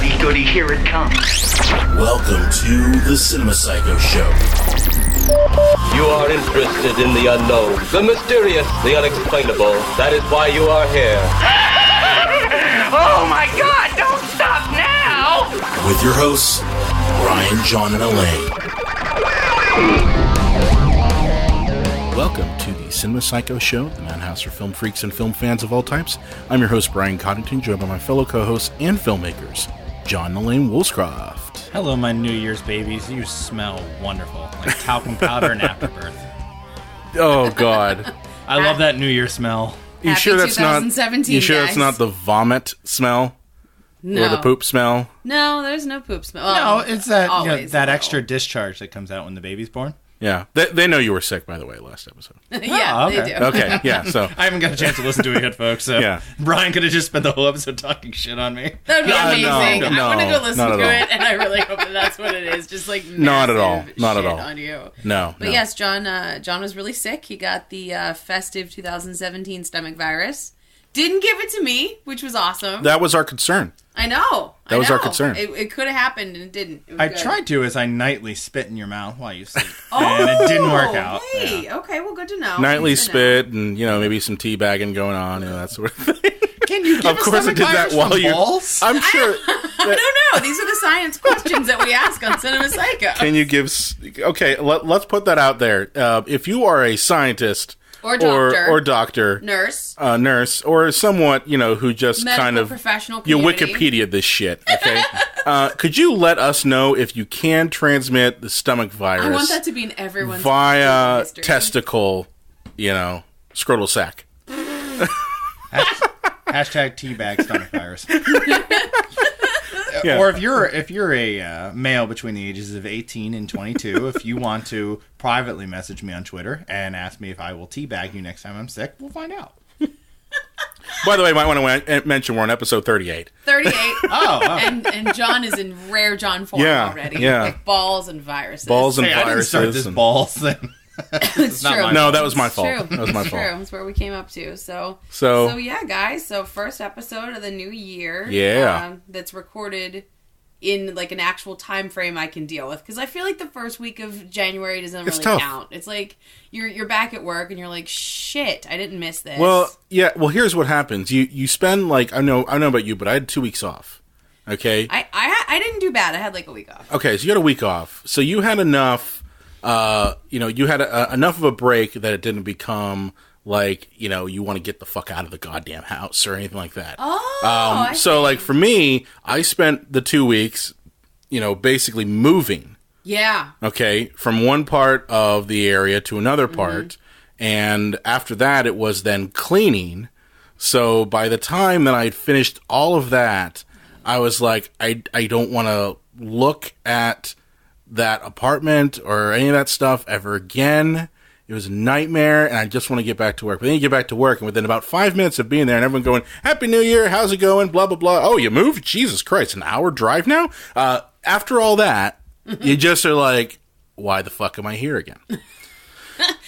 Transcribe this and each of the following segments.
goody, here it comes. Welcome to the Cinema Psycho Show. You are interested in the unknown, the mysterious, the unexplainable. That is why you are here. Oh my God, don't stop now! With your hosts, Brian, John, and Elaine. Welcome to the Cinema Psycho Show, the madhouse for film freaks and film fans of all types. I'm your host, Brian Coddington, joined by my fellow co-hosts and filmmakers, John and Elaine Woolscroft. Hello, my New Year's babies. You smell wonderful, like talcum powder and afterbirth. Oh, God. I love that New Year smell. You sure that's not? You sure guys. that's not the vomit smell? No. Or the poop smell? No, there's no poop smell. No, it's that always that a extra discharge that comes out when the baby's born. Yeah. They know you were sick, by the way, last episode. Yeah, Oh, okay. they do. Okay, yeah, so. I haven't got a chance to listen to it yet, folks. So Yeah. Brian could have just spent the whole episode talking shit on me. That would be amazing. no, I want to go listen not to at all. it, and I really hope that that's what it is. Just like Not at all. massive Not at shit all. on you. No. But yes, John was really sick. He got the festive 2017 stomach virus. Didn't give it to me, which was awesome. That was our concern. I know. That was our concern. It could have happened, and it didn't. It was I good. tried to as I nightly spit in your mouth while you sleep, and it didn't work out. Hey, Yeah. okay, well, good to know. Nightly Good to know. spit and, maybe some teabagging going on, that sort of thing. Can you give Of course I did that while you... balls? I'm sure... I don't know. These are the science questions that we ask on Cinema Psycho. Can you give... Okay, let's put that out there. If you are a scientist... Or doctor. Or doctor. Nurse. Nurse. Or somewhat, who just Medical kind of... professional You community. Wikipedia this shit, okay? Could you let us know if you can transmit the stomach virus... I want that to be in everyone's via history. testicle, scrotal sac. Hashtag teabag stomach virus. Yeah. Or if you're a male between the ages of 18 and 22, if you want to privately message me on Twitter and ask me if I will teabag you next time I'm sick, we'll find out. By the way, I might want to mention we're on episode 38. 38. Oh. And John is in rare John form Yeah, already. yeah. With balls and viruses. Balls and Hey, I didn't start viruses. this balls thing. It's not true. my No, that was my It's fault. true. That was my It's fault. true. That's where we came up to. So yeah, guys. So first episode of the new year. Yeah. That's recorded in like an actual time frame I can deal with, because I feel like the first week of January doesn't It's really tough. count. It's like you're back at work and you're like, shit, I didn't miss this. Well, yeah. Well, here's what happens. You spend like I know about you, but I had 2 weeks off. Okay. I didn't do bad. I had like a week off. Okay, so you had a week off. So you had enough. You had enough of a break that it didn't become like you want to get the fuck out of the goddamn house or anything like that. Oh, I so see. like for me, I spent the 2 weeks, basically moving. Yeah. Okay, from one part of the area to another part, and after that, it was then cleaning. So by the time that I'd finished all of that, I was like, I don't want to look at that apartment or any of that stuff ever again. It was a nightmare, and I just want to get back to work. But then you get back to work, and within about 5 minutes of being there, and everyone going, Happy New Year, how's it going, blah, blah, blah. Oh, you moved? Jesus Christ, an hour drive now? After all that, you just are like, why the fuck am I here again?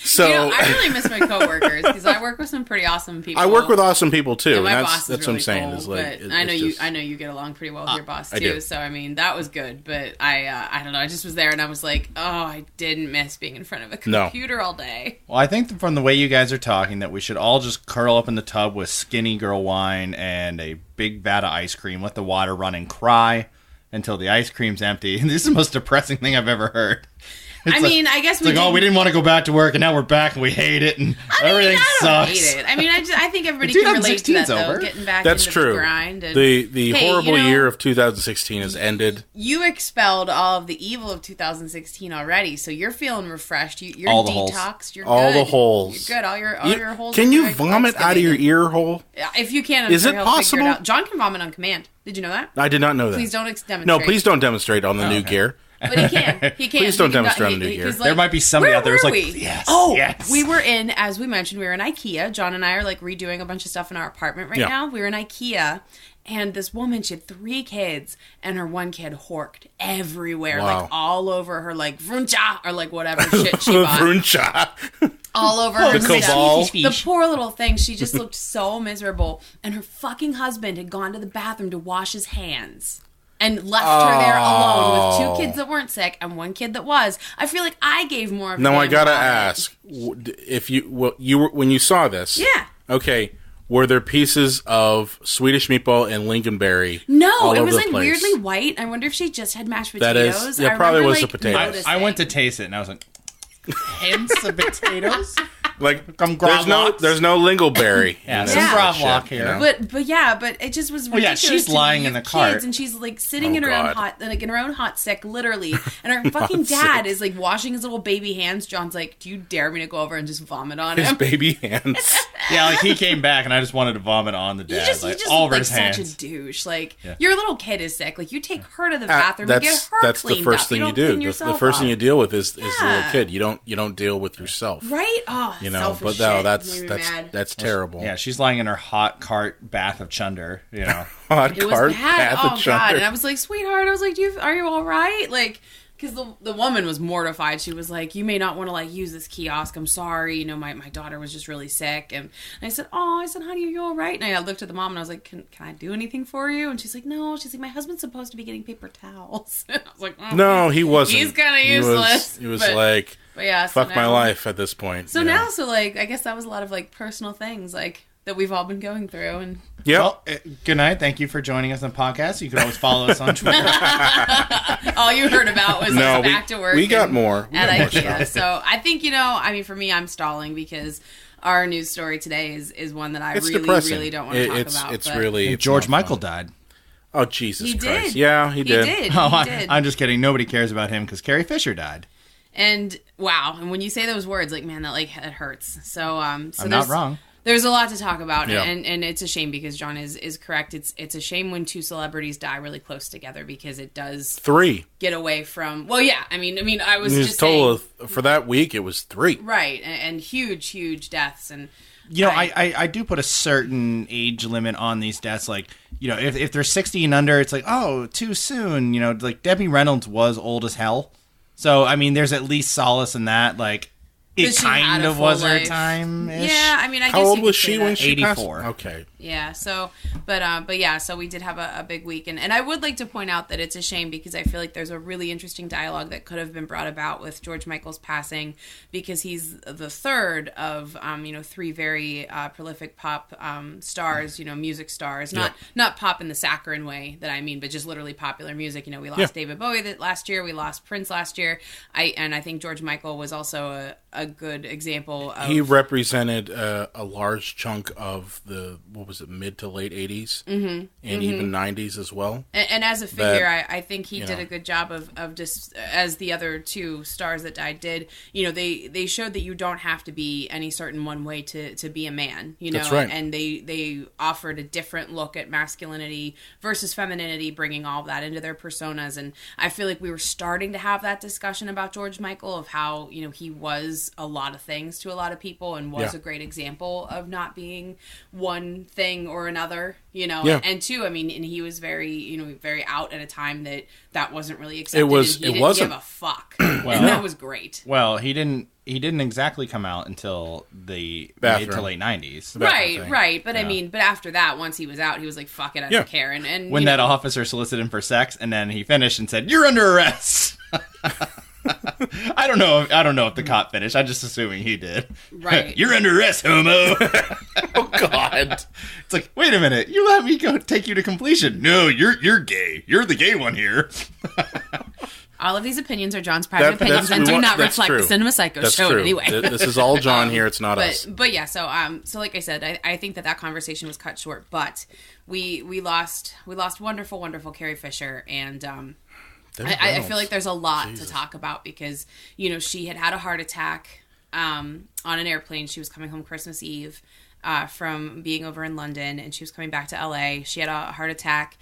So I really miss my coworkers because I work with some pretty awesome people. I work with awesome people too, Yeah, and my that's boss is what really I'm saying. cool, Is like, but I know you get along pretty well with your boss I too. do. So I mean, that was good. But I don't know. I just was there and I was like, oh, I didn't miss being in front of a computer all day. Well, I think from the way you guys are talking that we should all just curl up in the tub with skinny girl wine and a big vat of ice cream, let the water run and cry until the ice cream's empty. This is the most depressing thing I've ever heard. It's I guess we we didn't want to go back to work, and now we're back, and we hate it, and everything I don't sucks. hate it. I mean, I think everybody Dude, can I'm relate to that 16's though. over. Getting back That's into true. the grind. And, The hey, horrible year of 2016 has ended. You expelled all of the evil of 2016 already, so you're feeling refreshed. You're All the holes. detoxed. You're All good. the holes. You're good. All your holes. Can are you like vomit out of your excavated. ear hole? If you can, I'm Is sure it he'll figure possible? out. John can vomit on command. Did you know that? I did not know that. Please don't demonstrate. No, please don't demonstrate on the new okay. gear. But he can. He can. Please don't He can demonstrate he- on the new he's gear. There might be somebody where out there who's were like, we? yes, Oh, yes. we were in, as we mentioned, we were in IKEA. John and I are like redoing a bunch of stuff in our apartment right Yeah. now. We were in IKEA, and this woman, she had 3 kids, and her one kid horked everywhere, Wow. like all over her, like vruncha, or like whatever shit she bought. Vruncha. All over her The stuff. cabal. The poor little thing. She just looked so miserable. And her fucking husband had gone to the bathroom to wash his hands. and left her there alone with 2 kids that weren't sick and 1 kid that was. I feel like I gave more of a Now, I damn gotta about it. ask, if you were, when you saw this, Yeah. okay, were there pieces of Swedish meatball and lingonberry? No, all it over was the like place? weirdly white. I wonder if she just had mashed That potatoes. is- yeah, I probably remember, was the like, potatoes. I went to noticing. taste it and I was like, hints of potatoes. Like, Some there's no lingonberry. Yeah, in some this gravlax shit, here. But it just was Well, yeah, ridiculous. she's to me. lying You in the have cart. kids, and she's like sitting Oh, in her own God. in her own hot stick, literally. And her fucking dad is like washing his little baby hands. John's like, "Do you dare me to go over and just vomit on His him?" baby hands. Yeah, like he came back and I just wanted to vomit on the You dad, just like look all over like his such hands. a douche. Like Yeah. your little kid is sick. Like you take her to the bathroom and get her that's the cleaned first up. thing you don't do. clean The yourself first thing up. you deal with is the little Yeah. kid. You don't deal with yourself. Right? Oh, You know, selfish but no, shit. that's Made me that's mad. that's terrible. Yeah, she's lying in her hot cart bath of chunder, you know. Hot It was cart, bad. path Oh of god! chunder. And I was like, "Sweetheart," I was like, "Are you all right?" Like, because the woman was mortified. She was like, "You may not want to like use this kiosk. I'm sorry. You know, my daughter was just really sick." And I said, "Oh," I said, "Honey, are you all right?" And I looked at the mom and I was like, "Can I do anything for you?" And she's like, "No." She's like, "My husband's supposed to be getting paper towels." And I was like, "Oh, No, he wasn't. He's kind of useless." He was But- like, but yeah, so fuck my now- life at this point. So you know? now, like, I guess that was a lot of like personal things like that we've all been going through and. Yep. Well, good night. Thank you for joining us on the podcast. You can always follow us on Twitter. All you heard about was No, us back to work. we got and- more. We at got more IKEA. stuff. So I think, I mean, for me, I'm stalling because our news story today is one that I It's really, depressing. really don't want to talk It's about. it's but really And it's George not Michael fun. died. Oh Jesus He Christ! did. Yeah, he He did. did. Oh, He did. I'm just kidding. Nobody cares about him because Carrie Fisher died. And wow, and when you say those words, like, man, that like it hurts. So I'm not wrong. There's a lot to talk about, Yeah. and it's a shame because John is correct. It's a shame when 2 celebrities die really close together because it does 3. get away from. Well, yeah, I mean, I was His just total saying, for that week it was 3. right, and huge deaths, and You know, I do put a certain age limit on these deaths. Like, if they're 60 and under, it's like, oh, too soon. Like Debbie Reynolds was old as hell. So, I mean, there's at least solace in that. Like, it But she had kind a of full was her life. time. Yeah, I mean, I How guess old you was could she say when that. she passed? 84. Okay. Yeah, so, but yeah, so we did have a big week, and I would like to point out that it's a shame because I feel like there's a really interesting dialogue that could have been brought about with George Michael's passing because he's the third of 3 very prolific pop stars, music stars, not pop in the saccharine way that I mean, but just literally popular music. We lost David Bowie last year, we lost Prince last year, I think George Michael was also a good example of. He represented a large chunk of the mid to late 80s and even 90s as well. And as a figure, That, I think he did a good job of just, as the other 2 stars that died did, they showed that you don't have to be any certain one way to be a man, That's right. and they offered a different look at masculinity versus femininity, bringing all of that into their personas. And I feel like we were starting to have that discussion about George Michael of how, he was a lot of things to a lot of people and was Yeah. a great example of not being one thing or another, Yeah. and 2, I mean, and he was very, very out at a time that wasn't really accepted. was- and he it didn't wasn't. give a fuck, and that was great. Well, he didn't exactly come out until the Bathroom. mid to late 90s. Bathroom thing. Right. But I Yeah. mean, but after that, once he was out, he was like, fuck it, I Yeah. don't care. And When you that know, officer solicited him for sex, and then he finished and said, "You're under arrest." I don't know if the cop finished. I'm just assuming he did. Right. You're under arrest, homo. Oh God. It's like, wait a minute. You let me go take you to completion. No, you're gay. You're the gay one here. all of these opinions are John's private opinions that's- and do not that's reflect true. the Cinema Psycho That's show true. in any way. This is all John here. It's not us. But yeah, so like I said, I think that conversation was cut short. But we lost wonderful Carrie Fisher, and I feel like there's a lot to talk about because she had a heart attack on an airplane. She was coming home Christmas Eve from being over in London, and she was coming back to LA. She had a heart attack.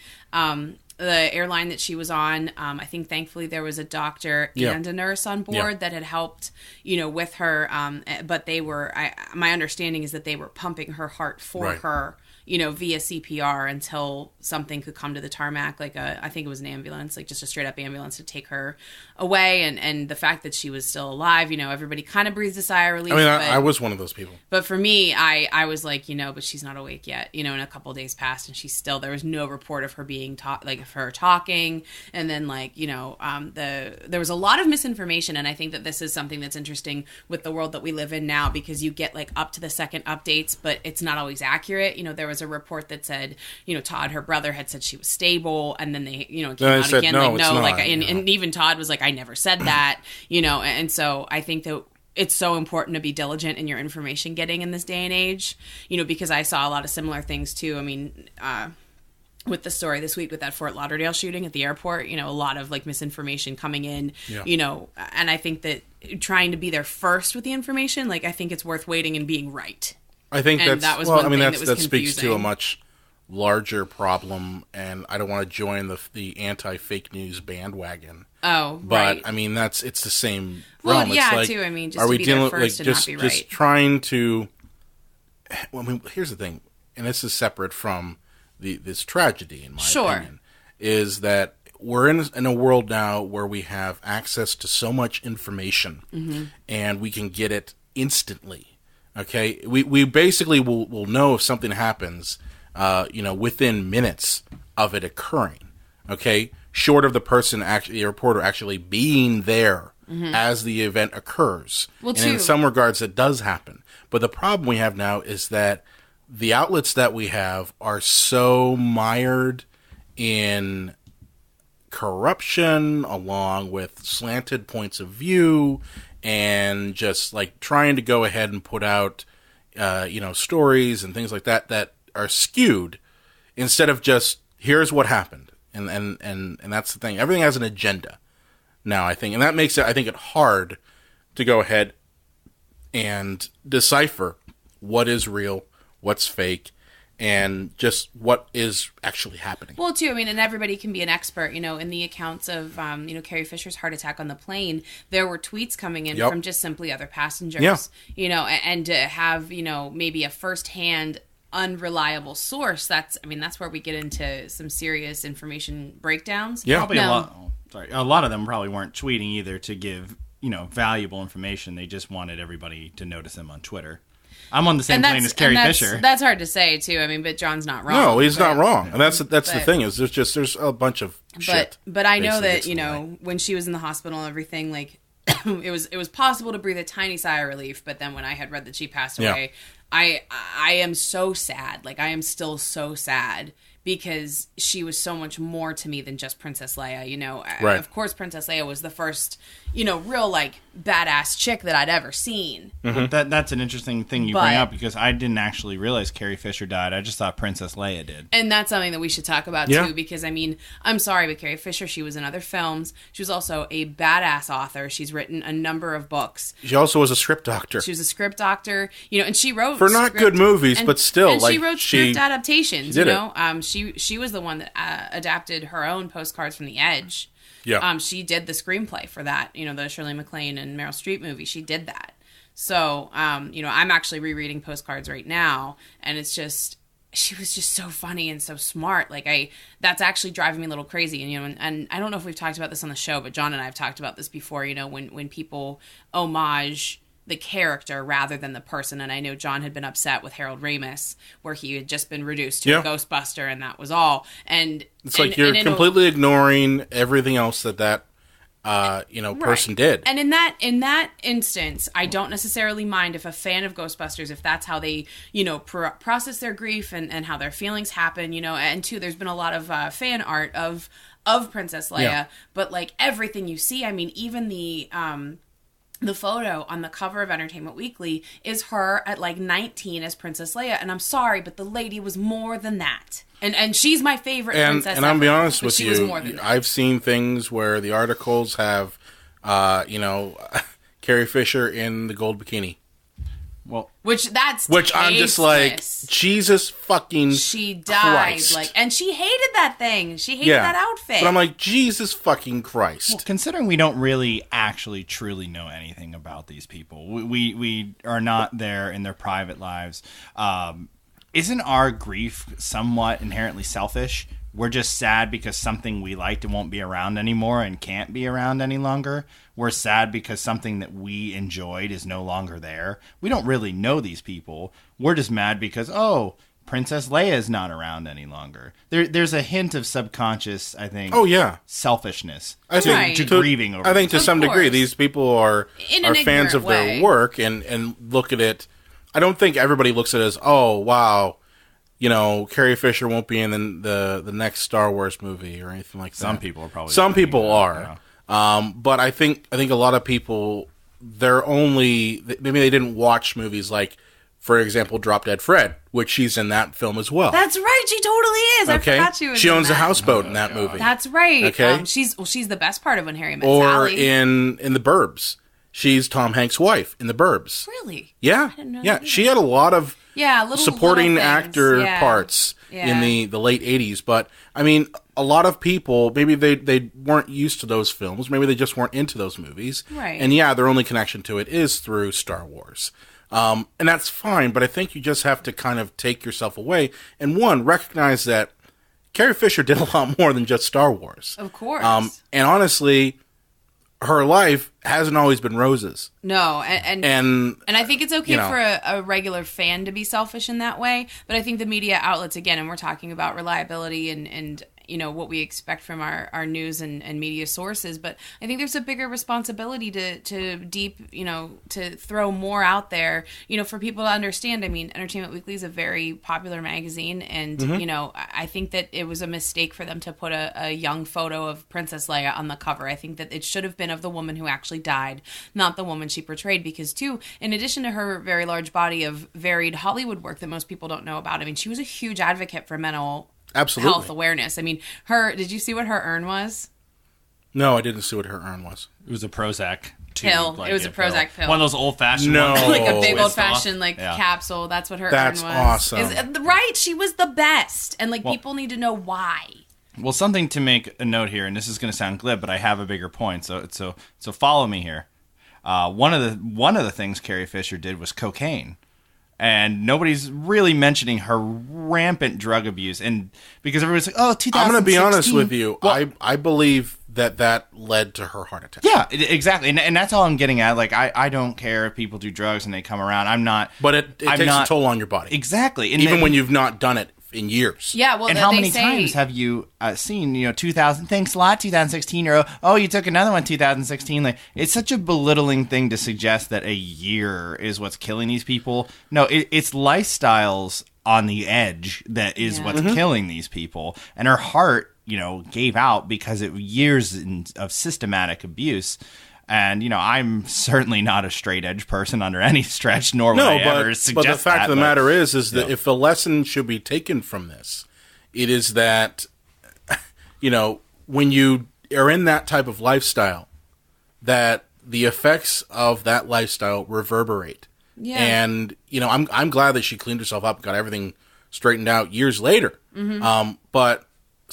The airline that she was on, I think thankfully there was a doctor and a nurse on board that had helped, with her. But they were, my understanding is that they were pumping her heart for her, via CPR until something could come to the tarmac, like I think it was an ambulance, like just a straight up ambulance to take her away. And the fact that she was still alive, everybody kind of breathes a sigh of relief. I mean, I was one of those people. But for me, I was like, but she's not awake yet. And a couple days passed, and there was no report of her being of her talking. And then there was a lot of misinformation, and I think that this is something that's interesting with the world that we live in now, because you get up to the second updates, but it's not always accurate. There was a report that said, Todd, her brother, had said she was stable, and then they, came out said, again, no, and even Todd was like, I never said that, and so I think that it's so important to be diligent in your information getting in this day and age, because I saw a lot of similar things too. I mean, with the story this week with that Fort Lauderdale shooting at the airport, a lot of misinformation coming in, and I think that trying to be there first with the information, I think it's worth waiting and being right. I think that was speaks to a much larger problem, and I don't want to join the anti-fake news bandwagon. Oh, but right. I mean it's the same realm. Well, yeah, too. I mean, just are to we be dealing there first and not be right. Just trying to? Well, I mean, here's the thing, and this is separate from this tragedy, in my opinion, is that we're in a world now where we have access to so much information, and we can get it instantly. Okay, we basically will know if something happens, within minutes of it occurring. Okay, short of the reporter actually being there as the event occurs. Well, and in some regards, it does happen. But the problem we have now is that the outlets that we have are so mired in corruption, along with slanted points of view, and just trying to go ahead and put out, stories and things like that are skewed, instead of just here's what happened, and that's the thing. Everything has an agenda now, I think, and that makes it hard to go ahead and decipher what is real, what's fake, and just what is actually happening. Well, too, I mean, and everybody can be an expert, in the accounts of, Carrie Fisher's heart attack on the plane, there were tweets coming in from just simply other passengers, and to have, maybe a firsthand unreliable source, that's where we get into some serious information breakdowns. Yeah. Probably a lot of them probably weren't tweeting either to give, valuable information. They just wanted everybody to notice them on Twitter. I'm on the same plane as Carrie Fisher. That's hard to say too. I mean, but John's not wrong. No, he's not wrong, and that's the thing is there's a bunch of shit. But I know that when she was in the hospital and everything, it was possible to breathe a tiny sigh of relief. But then when I had read that she passed away, I am so sad. I am still so sad, because she was so much more to me than just Princess Leia. Right. Of course, Princess Leia was the first, real badass chick that I'd ever seen. Mm-hmm. That's an interesting thing you bring up, because I didn't actually realize Carrie Fisher died. I just thought Princess Leia did. And that's something that we should talk about too, because I'm sorry, but Carrie Fisher, she was in other films. She was also a badass author. She's written a number of books. She also was a script doctor. She was a script doctor, and she wrote for not good movies, but still, and she wrote script adaptations. She did it. She was the one that adapted her own Postcards from the Edge. Yeah. She did the screenplay for that, the Shirley MacLaine and Meryl Streep movie. She did that. So, I'm actually rereading Postcards right now, and it's just, she was just so funny and so smart. That's actually driving me a little crazy. And I don't know if we've talked about this on the show, but John and I have talked about this before, when people homage the character rather than the person. And I know John had been upset with Harold Ramis, where he had just been reduced to a Ghostbuster, and that was all. And it's you're completely ignoring everything else that person did. And in that instance, I don't necessarily mind if a fan of Ghostbusters, if that's how they, process their grief and how their feelings happen, and too, there's been a lot of fan art of Princess Leia, but everything you see, even the photo on the cover of Entertainment Weekly is her at 19 as Princess Leia. And I'm sorry, but the lady was more than that. And she's my favorite princess and I'll be honest with she you, was more than that. I've seen things where the articles have, Carrie Fisher in the gold bikini. Well, which I'm just Jesus fucking she died Christ. And she hated that thing. She hated that outfit. But I'm Jesus fucking Christ. Well, considering we don't really actually truly know anything about these people, we are not there in their private lives. isn't our grief somewhat inherently selfish? We're just sad because something we liked won't be around anymore and can't be around any longer. We're sad because something that we enjoyed is no longer there. We don't really know these people. We're just mad because, Princess Leia is not around any longer. There's a hint of subconscious, I think. Oh yeah, selfishness. I think to grieving over. I think to some degree, these people are fans of way. their work and look at it. I don't think everybody looks at it as, oh wow, Carrie Fisher won't be in the next Star Wars movie or anything like that. Some people are probably. Some people are. Yeah. But I think a lot of people, maybe they didn't watch movies like, for example, Drop Dead Fred, which she's in that film as well. That's right, she totally is. Okay? I forgot she was. She owns in a that. houseboat in that movie. That's right. Okay, she's the best part of When Harry Met or Sally. in The Burbs, she's Tom Hanks' wife in The Burbs. Really? Yeah, I didn't know yeah. that She had a lot of supporting little actor parts in the late 80s. But, I mean, a lot of people, maybe they weren't used to those films. Maybe they just weren't into those movies. Right. And, yeah, their only connection to it is through Star Wars. And that's fine, but I think you just have to kind of take yourself away. And, recognize that Carrie Fisher did a lot more than just Star Wars. Of course. And honestly, her life hasn't always been roses. No, and I think it's okay for a regular fan to be selfish in that way, but I think the media outlets, again, and we're talking about reliability and what we expect from our news and media sources, but I think there's a bigger responsibility to throw more out there, for people to understand. I mean, Entertainment Weekly is a very popular magazine, and I think that it was a mistake for them to put a young photo of Princess Leia on the cover. I think that it should have been of the woman who actually died, not the woman she portrayed, because too, in addition to her very large body of varied Hollywood work that most people don't know about, I mean, she was a huge advocate for mental health awareness. I mean, did you see what her urn was? No, I didn't see what her urn was. It was a Prozac pill. It was a Prozac pill. One of those old-fashioned ones. Like a big old-fashioned capsule. That's what her urn was. That's awesome. Right? She was the best. And people need to know why. Well, something to make a note here, and this is going to sound glib, but I have a bigger point. So follow me here. One of the things Carrie Fisher did was cocaine. And nobody's really mentioning her rampant drug abuse, and because everybody's like, "Oh, 2016." I'm going to be honest with you. Well, I believe that led to her heart attack. Yeah, exactly, and that's all I'm getting at. Like, I don't care if people do drugs and they come around. I'm not. But it takes a toll on your body. Exactly, and even when you've not done it in years. Yeah, well, and how many times have you seen, 2000, thanks a lot, 2016, or, oh, you took another one, 2016. Like, it's such a belittling thing to suggest that a year is what's killing these people. No, it's lifestyles on the edge that is what's killing these people. And her heart, gave out because of years of systematic abuse. And, I'm certainly not a straight edge person under any stretch, nor would I ever suggest that. But the fact of the matter is that if a lesson should be taken from this, it is that, when you are in that type of lifestyle, that the effects of that lifestyle reverberate. Yeah. And, I'm glad that she cleaned herself up and got everything straightened out years later. Mm-hmm. But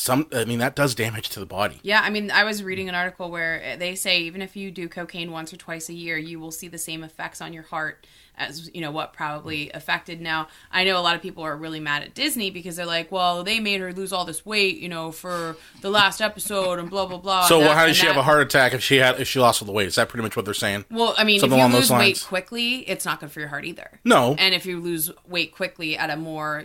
that does damage to the body. Yeah, I mean, I was reading an article where they say even if you do cocaine once or twice a year, you will see the same effects on your heart as, what probably affected. Now, I know a lot of people are really mad at Disney because they're like, well, they made her lose all this weight, for the last episode and blah, blah, blah. So how did she have a heart attack if she lost all the weight? Is that pretty much what they're saying? Well, I mean, something if you lose weight quickly, it's not good for your heart either. No. And if you lose weight quickly at a more,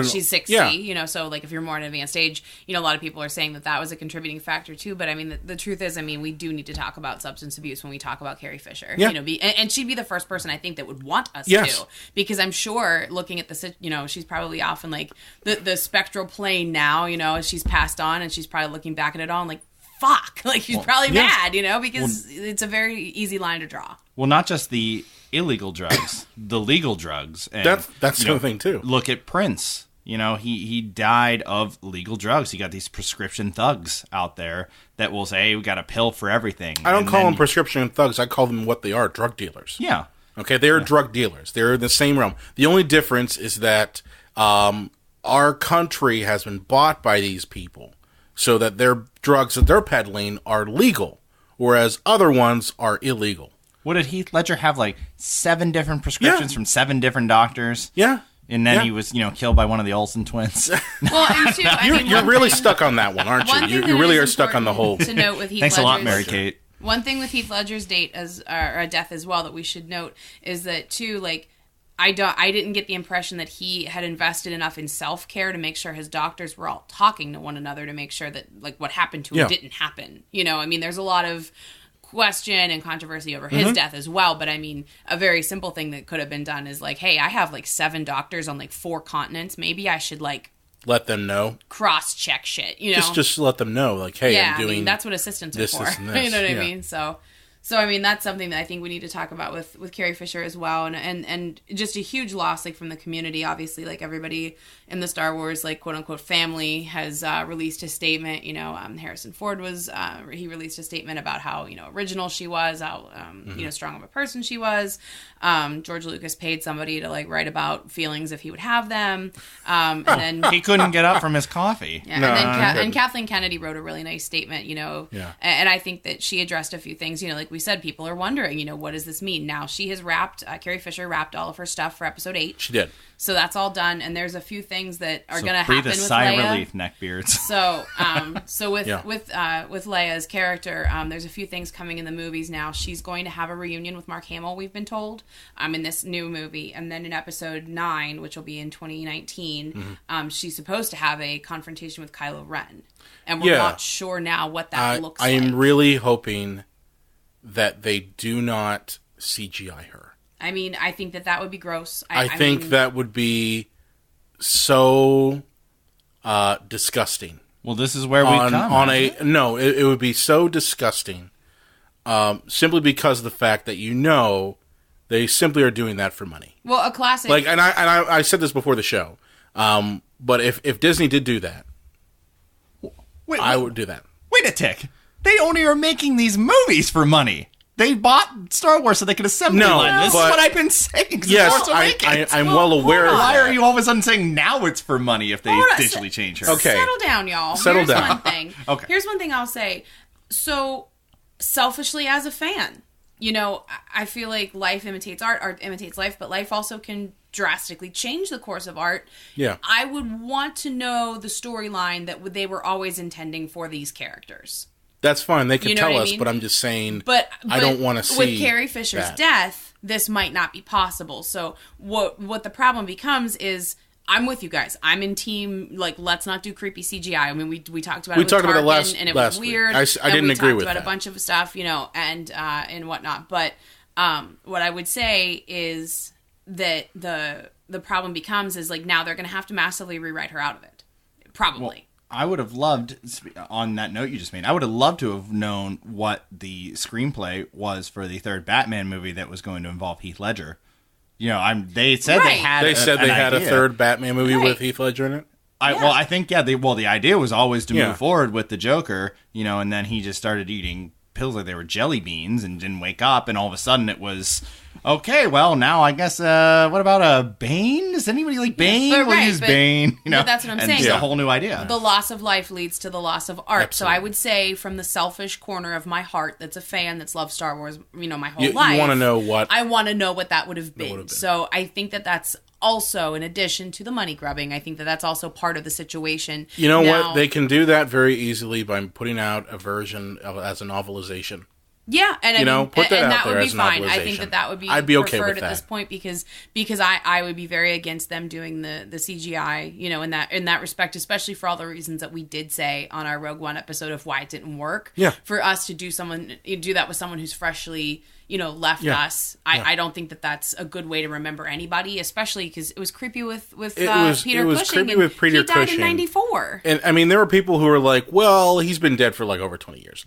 she's 60, so like if you're more at an advanced age, a lot of people are saying that was a contributing factor too. But I mean, the truth is, we do need to talk about substance abuse when we talk about Carrie Fisher. Yeah. And she'd be the first person I think that would want us to. Because I'm sure looking at the, she's probably off in like the spectral plane now, as she's passed on, and she's probably looking back at it all and like, fuck, like she's probably mad, because it's a very easy line to draw. Well, not just the illegal drugs, the legal drugs. And, that's the other thing too. Look at Prince. He died of legal drugs. You got these prescription thugs out there that will say, hey, we got a pill for everything. I don't call them prescription thugs. I call them what they are, drug dealers. Yeah. Okay, they're drug dealers. They're in the same realm. The only difference is that our country has been bought by these people so that their drugs that they're peddling are legal, whereas other ones are illegal. What did Heath Ledger have, like 7 different prescriptions from 7 different doctors? Yeah. And then he was, killed by one of the Olsen twins. Well, and two, you're really stuck on that one, aren't you? You really are stuck on the whole. To note with Heath Thanks Ledger's, a lot, Mary Kate. One thing with Heath Ledger's death as well that we should note is that too, like, I didn't get the impression that he had invested enough in self-care to make sure his doctors were all talking to one another to make sure that, like, what happened to him didn't happen. I mean, there's a lot of question and controversy over his death as well, but I mean, a very simple thing that could have been done is like, hey, I have like 7 doctors on like 4 continents. Maybe I should like let them know, cross-check shit, just let them know, like, hey, I'm doing that's what assistants are for. This, and this. You know what I mean? So I mean, that's something that I think we need to talk about with Carrie Fisher as well, and just a huge loss, like, from the community. Obviously, like, everybody in the Star Wars, like, quote unquote family has released a statement. Harrison Ford was he released a statement about how original she was, how strong of a person she was. George Lucas paid somebody to like write about feelings if he would have them, and then he couldn't get up from his coffee. Yeah, no, and Kathleen Kennedy wrote a really nice statement. And I think that she addressed a few things. Like we said, people are wondering, what does this mean? Now she has Carrie Fisher wrapped all of her stuff for episode 8. She did. So that's all done, and there's a few things that are going to happen with with sigh Leia. relief, neckbeards. So with Leia's character, there's a few things coming in the movies now. She's going to have a reunion with Mark Hamill, we've been told, in this new movie, and then in episode 9, which will be in 2019, she's supposed to have a confrontation with Kylo Ren, and we're not sure now what that looks like. I am really hoping that they do not CGI her. I mean, I think that would be gross. I think that would be so disgusting. Well, this is where we come. It would be so disgusting, simply because of the fact that they simply are doing that for money. Well, a classic. Like, and I said this before the show, but if Disney did do that, I would do that. Wait a tick. They only are making these movies for money. They bought Star Wars so they could assembly line. This is what I've been saying. Yes, I'm well aware of that. Why are you all of a sudden saying now it's for money if they digitally change her? Okay. Settle down, y'all. Here's one thing. Okay. Here's one thing I'll say. So, selfishly as a fan, I feel like life imitates art imitates life, but life also can drastically change the course of art. Yeah. I would want to know the storyline that they were always intending for these characters. That's fine. They can tell us, but I'm just saying. But I don't want to see. With Carrie Fisher's death, this might not be possible. So what the problem becomes is, I'm with you guys. I'm in team, like, let's not do creepy CGI. I mean, we talked about it with Tarkin, and it was weird. I didn't agree with that. We talked about a bunch of stuff, and whatnot. But what I would say is that the problem becomes is, like, now they're going to have to massively rewrite her out of it. Probably. Well, I would have loved, on that note you just made, I would have loved to have known what the screenplay was for the 3rd Batman movie that was going to involve Heath Ledger. They said they had a 3rd Batman movie Right. with Heath Ledger in it. I think, the idea was always to move forward with the Joker, and then he just started eating pills like they were jelly beans and didn't wake up, and all of a sudden it was, okay, well, now I guess, what about a Bane? Does anybody like Bane? We'll use Bane. But that's what I'm saying. It's a whole new idea. The loss of life leads to the loss of art. Absolutely. So I would say, from the selfish corner of my heart that's a fan that's loved Star Wars, my whole life. You want to know what? I want to know what that would have been. So I think that's also, in addition to the money grubbing, I think that's also part of the situation. You know what? They can do that very easily by putting out a version as a novelization. Yeah, and put that out would there be as an fine. I novelization. think that would be I'd be okay preferred with at this that. point because I would be very against them doing the CGI, in that respect, especially for all the reasons that we did say on our Rogue One episode of why it didn't work. Yeah. For us to do that with someone who's freshly left us, I don't think that's a good way to remember anybody, especially because it was creepy with Peter Cushing. He died in 94. And I mean, there were people who were like, well, he's been dead for like over 20 years.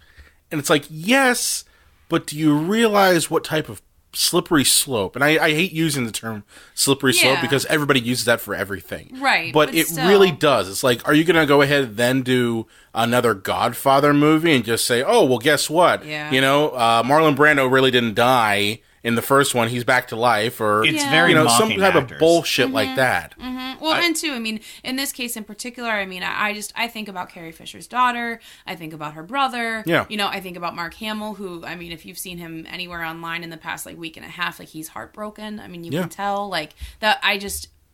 And it's like, yes, but do you realize what type of slippery slope? And I hate using the term slippery slope because everybody uses that for everything. Right. But it still really does. It's like, are you going to go ahead and then do another Godfather movie and just say, oh, well, guess what? Yeah. Marlon Brando really didn't die in the first one. He's back to life, or it's very some mocking type actors. of bullshit like that. Mm-hmm. Well, and too, I mean, in this case in particular, I mean, I think about Carrie Fisher's daughter. I think about her brother. Yeah. I think about Mark Hamill, who, I mean, if you've seen him anywhere online in the past, like, week and a half, like, he's heartbroken. I mean, you can tell, like, that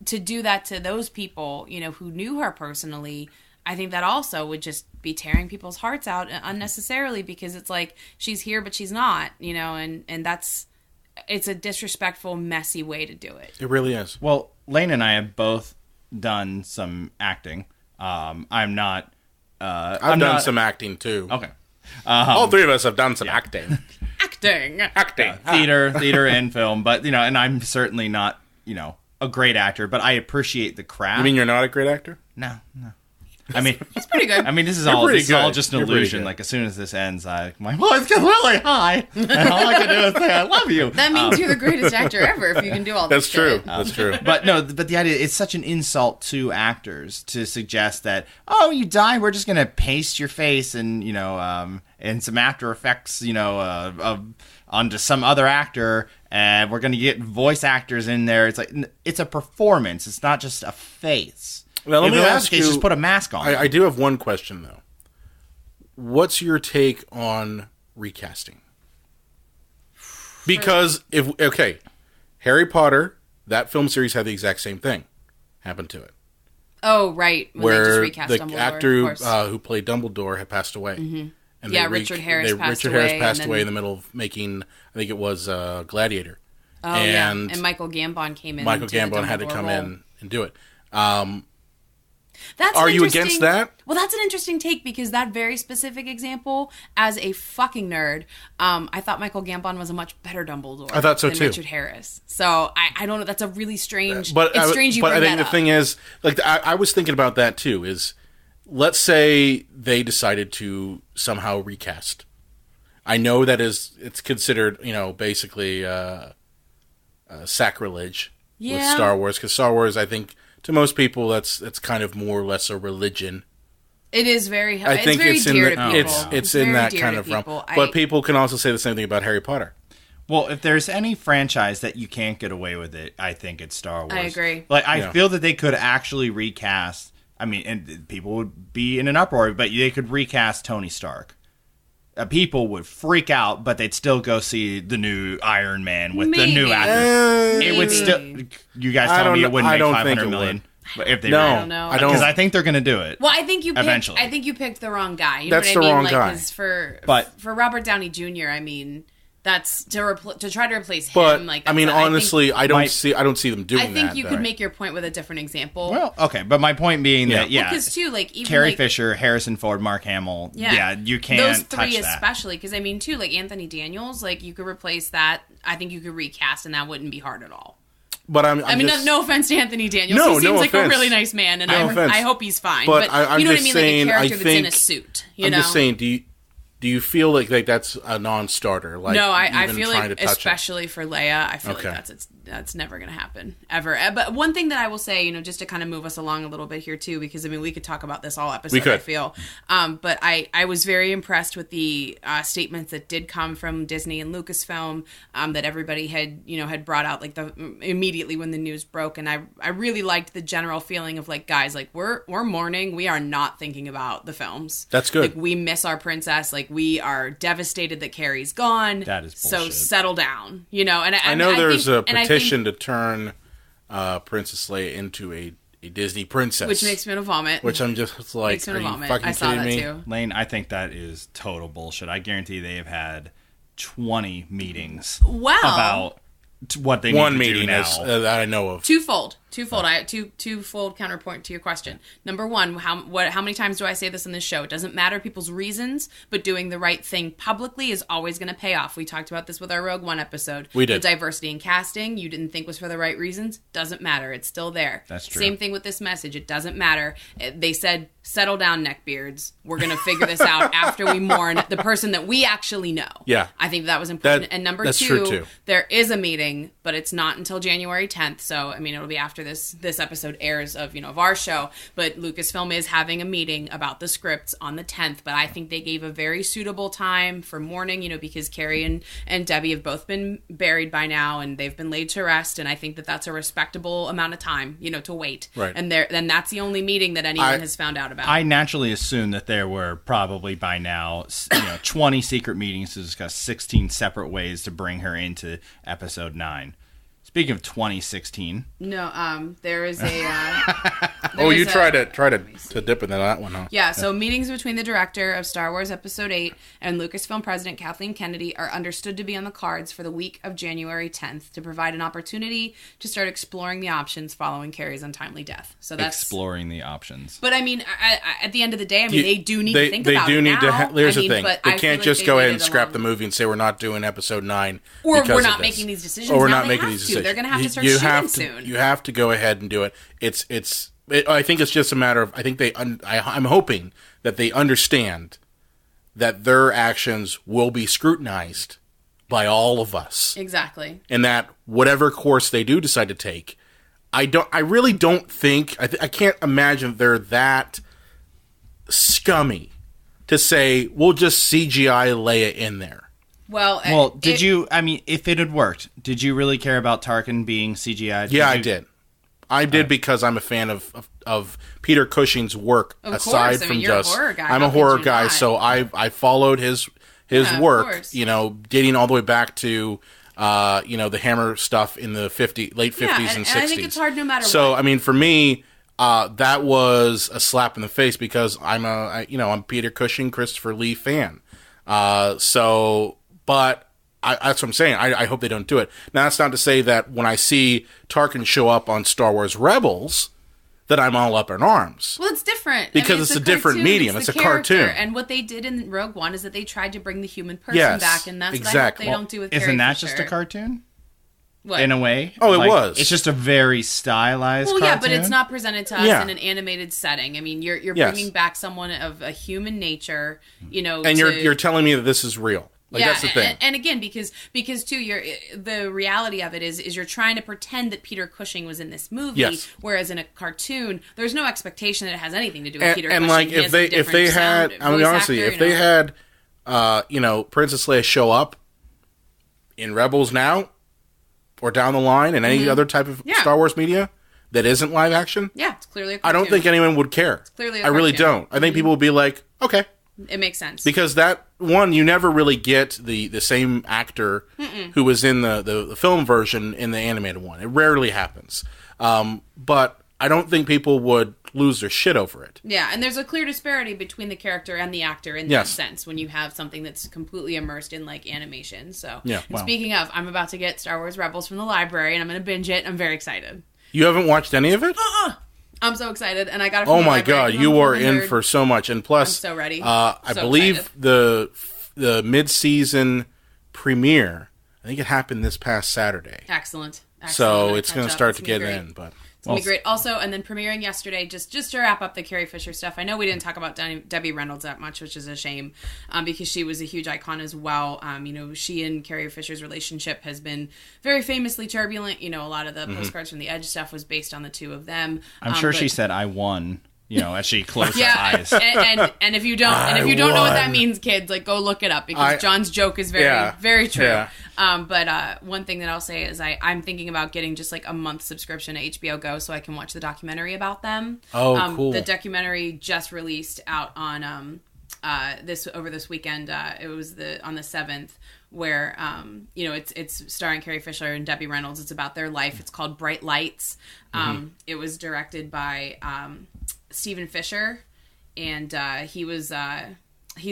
to do that to those people, who knew her personally, I think that also would just be tearing people's hearts out unnecessarily, because it's like, she's here, but she's not, and it's a disrespectful, messy way to do it. It really is. Well, Lane and I have both done some acting. I'm not... I've done some acting, too. Okay. All three of us have done some acting. Acting. Theater and film, but, and I'm certainly not, a great actor, but I appreciate the craft. You mean you're not a great actor? No. I mean, it's pretty good. I mean, this is all just an illusion. Like, as soon as this ends, my voice gets really high, and all I can do is say, I love you. That means you're the greatest actor ever if you can do all this shit. That's true. But the idea, it's such an insult to actors to suggest that, oh, you die, we're just going to paste your face and, and some After Effects, onto some other actor, and we're going to get voice actors in there. It's like, it's a performance. It's not just a face. Well, let me ask you, just put a mask on. I do have one question, though. What's your take on recasting? Because, Harry Potter, that film series had the exact same thing happen to it. Oh, right. When where they just recast the Dumbledore, actor who played Dumbledore had passed away. Mm-hmm. And Richard Harris passed away in the middle of making, I think it was Gladiator. Oh, and Michael Gambon came in. Michael Gambon had to come in and do it. Are you against that? Well, that's an interesting take, because that very specific example, as a fucking nerd, I thought Michael Gambon was a much better Dumbledore. I thought so than too. Richard Harris. So I don't know. That's a really strange. But it's strange you bring that up. But I think the thing is, like, I was thinking about that too. Is, let's say they decided to somehow recast. I know that it's considered, basically sacrilege with Star Wars, because Star Wars, I think, to most people, that's kind of more or less a religion. It is very. I think it's very dear to people. It's in that kind of realm. But people can also say the same thing about Harry Potter. Well, if there's any franchise that you can't get away with it, I think it's Star Wars. I agree. Like, I feel that they could actually recast. I mean, and people would be in an uproar, but they could recast Tony Stark. People would freak out, but they'd still go see the new Iron Man with the new actor. It would still. You guys tell me it wouldn't make $500 million. But if they I don't know. Because I think they're going to do it. Well, I think you eventually. I think you picked the wrong guy. You That's know what the I mean? wrong like, guy. 'cause for Robert Downey Jr., I mean, that's to try to replace him. But like, I mean, honestly, I don't see them doing that. I think you could make your point with a different example. Well, okay, but my point being that because too, like, even Carrie Fisher, Harrison Ford, Mark Hamill, you can't those three touch that. especially, because I mean, too, like Anthony Daniels, like you could replace that. I think you could recast, and that wouldn't be hard at all. But no offense to Anthony Daniels. No, he seems like offense. a really nice man, and I hope he's fine. But you know what I mean? Saying, like a character that's in a suit. I'm just saying, do you feel like that's a non-starter? Like, no, I feel like, especially for Leia, I feel Okay. like that's never going to happen ever. But one thing that I will say, just to kind of move us along a little bit here too, because I mean we could talk about this all episode. I feel, but I was very impressed with the statements that did come from Disney and Lucasfilm that everybody had brought out like immediately when the news broke, and I really liked the general feeling of like, guys, like we're mourning, we are not thinking about the films. That's good. Like, we miss our princess, like we are devastated that Carrie's gone. That is bullshit. So settle down, and I know there's a petition to turn Princess Leia into a Disney princess, which makes me want to vomit. Which I'm just like, are you fucking kidding me? Too. Lane, I think that is total bullshit. I guarantee they have had 20 meetings about what they need to do now. That I know of. Twofold. I have twofold counterpoint to your question. Number one, how many times do I say this in this show? It doesn't matter people's reasons, but doing the right thing publicly is always going to pay off. We talked about this with our Rogue One episode. We did. The diversity in casting you didn't think was for the right reasons. Doesn't matter. It's still there. That's true. Same thing with this message. It doesn't matter. They said, settle down, neckbeards. We're going to figure this out after we mourn the person that we actually know. Yeah. I think that was important. And number that's two, true too. there is a meeting, but it's not until January 10th. So, I mean, it'll be after this episode airs of our show, but Lucasfilm is having a meeting about the scripts on the 10th, but I think they gave a very suitable time for mourning, because Carrie and Debbie have both been buried by now, and they've been laid to rest, and I think that that's a respectable amount of time, to wait. Right. And then that's the only meeting that anyone has found out about. I naturally assume that there were probably by now, 20 secret meetings to discuss 16 separate ways to bring her into episode 9. Speaking of 2016. No, there is a... you try to dip into that one, huh? Yeah, so meetings between the director of Star Wars Episode 8 and Lucasfilm President Kathleen Kennedy are understood to be on the cards for the week of January 10th to provide an opportunity to start exploring the options following Carrie's untimely death. So that's exploring the options. But I mean, at the end of the day, I mean, they do need to think about it. They do need now. to. Here's the thing: but they I can't feel just like go they ahead and waited scrap along. the movie and say we're not doing Episode 9, or because we're not of this. making these decisions. Or we're now not making these decisions. They're going to have to start shooting soon. You have to go ahead and do it. I think it's just a matter of. I think I'm hoping that they understand that their actions will be scrutinized by all of us. Exactly. And that whatever course they do decide to take, I really don't think. I can't imagine they're that scummy to say we'll just CGI Leia in there. Well, I mean, if it had worked, did you really care about Tarkin being CGI'd? Yeah, I did. I did because I'm a fan of Peter Cushing's work. Aside from you're just, a horror guy. I'm a horror guy, so I followed his work. Dating all the way back to the Hammer stuff in the late 50s and 60s. And I think it's hard no matter what. So I mean, for me, that was a slap in the face because I'm Peter Cushing, Christopher Lee fan. But that's what I'm saying. I hope they don't do it. Now, that's not to say that when I see Tarkin show up on Star Wars Rebels, that I'm all up in arms. Well, it's different. Because it's a different medium. It's a cartoon. And what they did in Rogue One is that they tried to bring the human person back, and that's what I hope they don't do with Carrie Isn't that Fisher. just a cartoon? What? In a way? Oh, it was. It's just a very stylized cartoon. Yeah, but it's not presented to us in an animated setting. I mean, you're bringing back someone of a human nature, And you're telling me that this is real. That's the thing. And again, because too, the reality of it is you're trying to pretend that Peter Cushing was in this movie, whereas in a cartoon, there's no expectation that it has anything to do with Peter Cushing. And like if they had, I mean, honestly, if they had, Princess Leia show up in Rebels now, or down the line in any other type of Star Wars media that isn't live action, it's clearly a cartoon. I don't think anyone would care. It's clearly a cartoon. I really don't. I think people would be like, okay. It makes sense. Because that one, you never really get the same actor who was in the film version in the animated one. It rarely happens. But I don't think people would lose their shit over it. Yeah, and there's a clear disparity between the character and the actor in that sense when you have something that's completely immersed in like animation. So, speaking of, I'm about to get Star Wars Rebels from the library and I'm going to binge it. I'm very excited. You haven't watched any of it? I'm so excited, and I got it from Oh the my library. God, you are in for so much, and plus, I'm so ready. I believe the mid-season premiere, I think it happened this past Saturday. Excellent. So it's going to start to get in, but it's going to be great. Also, and then premiering yesterday, just to wrap up the Carrie Fisher stuff, I know we didn't talk about Debbie Reynolds that much, which is a shame, because she was a huge icon as well. She and Carrie Fisher's relationship has been very famously turbulent. A lot of the postcards from the Edge stuff was based on the two of them. I'm sure she said, "I won." As she closed her eyes. And if you don't know what that means, kids, like go look it up because John's joke is very, very true. Yeah. But one thing that I'll say is I'm thinking about getting just like a month subscription to HBO Go so I can watch the documentary about them. Oh, cool. The documentary just released out on over this weekend. It was on the 7th. Where it's starring Carrie Fisher and Debbie Reynolds. It's about their life. It's called Bright Lights. It was directed by Stephen Fisher, and he's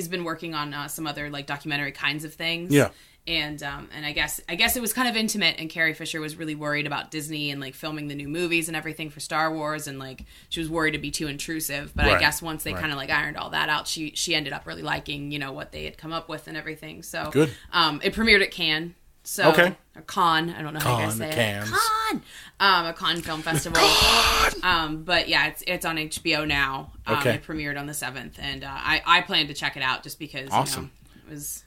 been working on some other like documentary kinds of things. Yeah. And I guess it was kind of intimate, and Carrie Fisher was really worried about Disney and like filming the new movies and everything for Star Wars, and like she was worried to be too intrusive. But I guess once they kind of like ironed all that out, she ended up really liking what they had come up with and everything. So good. It premiered at Cannes. So or Cannes, I don't know how you guys say it. Cannes. A Cannes Film Festival. But yeah, it's on HBO now. It premiered on the 7th, and I plan to check it out just because it was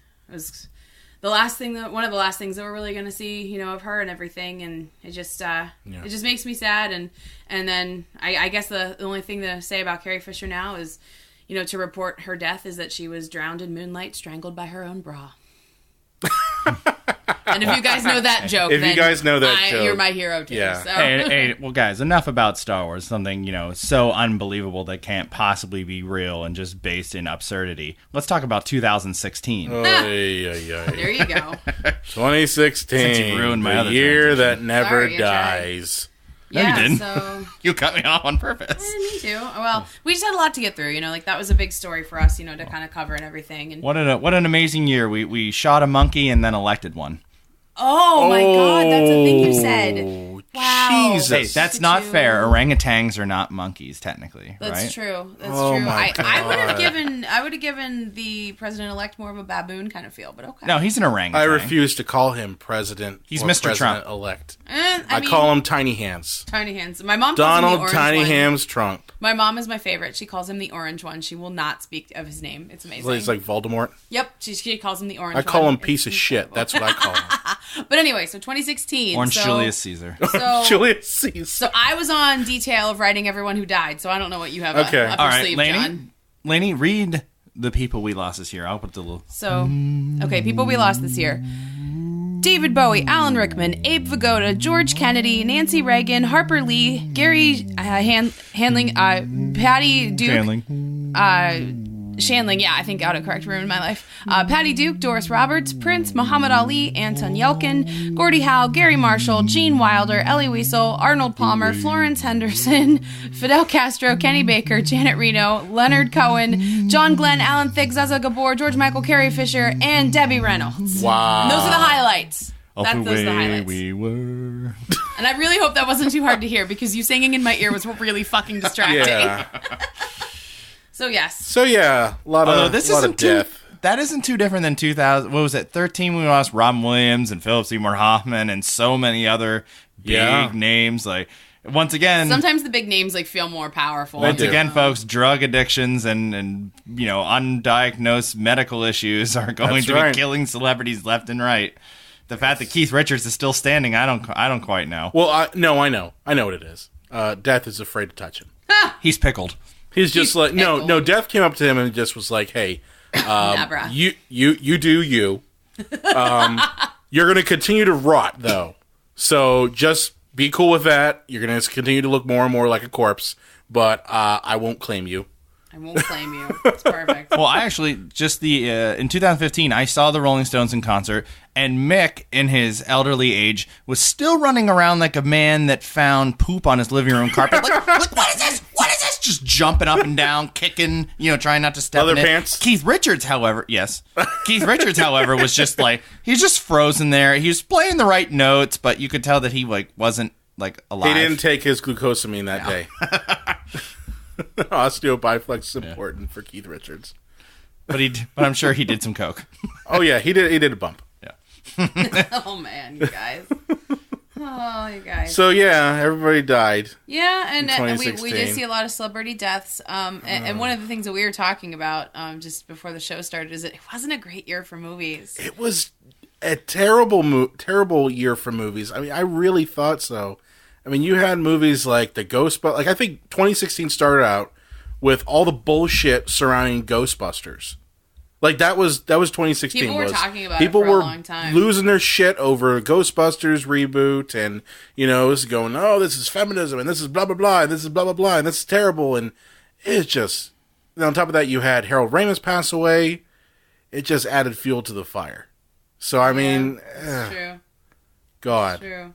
one of the last things that we're really going to see, of her and everything, and it just makes me sad, and then I guess the only thing to say about Carrie Fisher now is, to report her death is that she was drowned in moonlight, strangled by her own bra. And if you guys know that joke, If you then guys know that joke. you're my hero too. Yeah. So. Hey, well, guys, enough about Star Wars. Something, so unbelievable that can't possibly be real and just based in absurdity. Let's talk about 2016. There you go. 2016. Since you ruined my the other year transition. that never Sorry, I tried. dies. No, you didn't. So You cut me off on purpose. I didn't mean to. Well, we just had a lot to get through. Like that was a big story for us. To kind of cover and everything. And What an amazing year. We shot a monkey and then elected one. oh my God, that's a thing you said. Wow. Jesus. Hey, that's Look not at you. fair. Orangutans are not monkeys, technically, That's right? true. That's Oh true. my I would have God. given the president-elect more of a baboon kind of feel, but okay. No, he's an orangutan. I refuse to call him president. He's or Mr. Trump. President-elect. I mean, call him Tiny Hands. Tiny Hands. My mom calls him the Donald orange Tiny one. Hands Trump. My mom is my favorite. She calls him the orange one. She will not speak of his name. It's amazing. He's like Voldemort. Yep, she calls him the orange I one. call him It's piece of shit. incredible. That's what I call him. But anyway, so 2016. Orange so, Julius Caesar. So, Julius Caesar. so I was on detail of writing everyone who died, so I don't know what you have Okay. up All your right, sleeve, Lainey. John. Lainey, read the people we lost this year. I'll put the little... So, okay, people we lost this year. David Bowie, Alan Rickman, Abe Vigoda, George Kennedy, Nancy Reagan, Harper Lee, Gary Handling, Patty Duke, Shandling, yeah, I think autocorrect ruined my life. Patty Duke, Doris Roberts, Prince, Muhammad Ali, Anton Yelkin, Gordie Howe, Gary Marshall, Gene Wilder, Ellie Wiesel, Arnold Palmer, Florence Henderson, Fidel Castro, Kenny Baker, Janet Reno, Leonard Cohen, John Glenn, Alan Thicke, Zaza Gabor, George Michael, Carrie Fisher, and Debbie Reynolds. Wow. And those are the highlights. Of Those the are the way highlights. we were. And I really hope that wasn't too hard to hear because you singing in my ear was really fucking distracting. Yeah. So yes. So yeah, a lot Although of this lot isn't of too, death. that isn't too different than 2000. What was it? 13. We lost Robin Williams and Philip Seymour Hoffman and so many other big names. Like once again, Sometimes the big names feel more powerful. once do. again, folks, drug addictions and undiagnosed medical issues are going That's to right. be killing celebrities left and right. The fact that Keith Richards is still standing, I don't quite know. Well, I know what it is. Death is afraid to touch him. He's pickled. He's just He's like no. pickled. Death came up to him and just was like, "Hey, Nabra. you do you. You're going to continue to rot though, so just be cool with that. You're going to continue to look more and more like a corpse, but I won't claim you." I won't claim you. It's perfect. Well, I actually just in 2015, I saw the Rolling Stones in concert, and Mick, in his elderly age, was still running around like a man that found poop on his living room carpet. Like what is this? What is this? Just jumping up and down, kicking, trying not to step Leather in it. pants? Keith Richards, however, was just like he's just frozen there. He was playing the right notes, but you could tell that he wasn't alive. He didn't take his glucosamine that day. Osteobiflex is important for Keith Richards. but I'm sure he did some coke. Oh yeah, he did a bump. Oh man, you guys. Oh, you guys. So yeah, everybody died. Yeah, and we 2016. did see a lot of celebrity deaths. And one of the things that we were talking about just before the show started is that it wasn't a great year for movies. It was a terrible year for movies. I mean, I really thought so. I mean, you had movies like the Ghostbusters. Like, I think 2016 started out with all the bullshit surrounding Ghostbusters. Like, that was 2016. People were talking about it people for a were long time. losing their shit over Ghostbusters reboot, and this is going, oh, this is feminism, and this is blah blah blah, and this is blah blah blah, and this is terrible, and it's just. And on top of that, you had Harold Ramis pass away. It just added fuel to the fire. So I mean, It's true. God, It's true.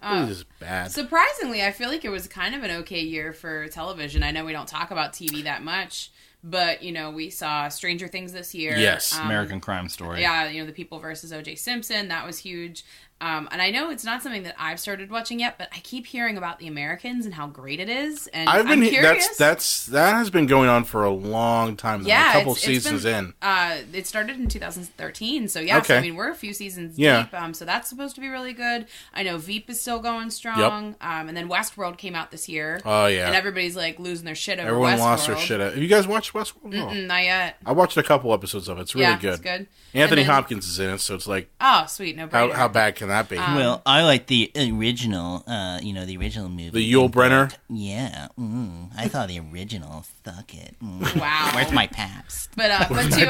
it was just bad. Surprisingly, I feel like it was kind of an okay year for television. I know we don't talk about TV that much, but we saw Stranger Things this year. Yes. American Crime Story. Yeah, The People versus O.J. Simpson, that was huge. And I know it's not something that I've started watching yet, but I keep hearing about The Americans and how great it is. And I'm curious. That has been going on for a long time. Yeah, a couple it's seasons been, in. It started in 2013, so yeah. Okay. So, we're a few seasons Yeah. deep. So that's supposed to be really good. I know Veep is still going strong. And then Westworld came out this year. Oh yeah, And everybody's losing their shit over everyone Westworld. lost their shit. Have you guys watched Westworld? No. Not yet. I watched a couple episodes of it. It's really Yeah, good. it's good. Anthony And then- Hopkins is in it, so it's like, Oh, sweet. No brainer. how bad can that be? Well, I like the original, the original movie. The Yul Brynner? Yeah, I thought the original. Fuck it. Wow. Where's my Paps? But too,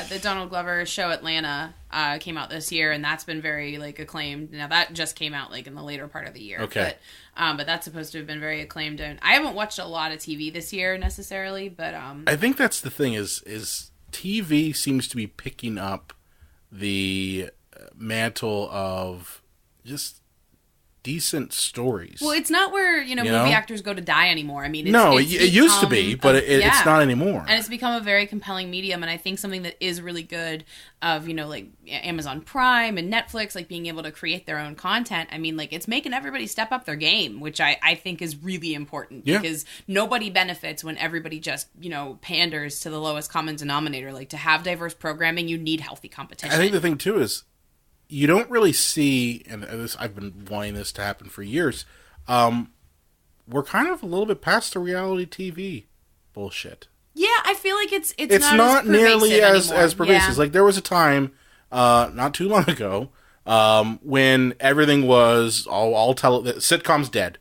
the Donald Glover show Atlanta came out this year, and that's been very like acclaimed. Now that just came out like in the later part of the year. Okay. But that's supposed to have been very acclaimed. And I haven't watched a lot of TV this year necessarily, but I think that's the thing is TV seems to be picking up the mantle of just decent stories. Well, it's not where, movie actors go to die anymore. I mean, it used to be, but it's not anymore. And it's become a very compelling medium, and I think something that is really good of, like Amazon Prime and Netflix, like being able to create their own content. I mean, like it's making everybody step up their game, which I think is really important because nobody benefits when everybody just, panders to the lowest common denominator. Like to have diverse programming, you need healthy competition. I think the thing too is you don't really see, and this I've been wanting this to happen for years. We're kind of a little bit past the reality TV bullshit. Yeah, I feel like it's not nearly as pervasive. Yeah. Like there was a time, not too long ago, when everything was all sitcoms dead.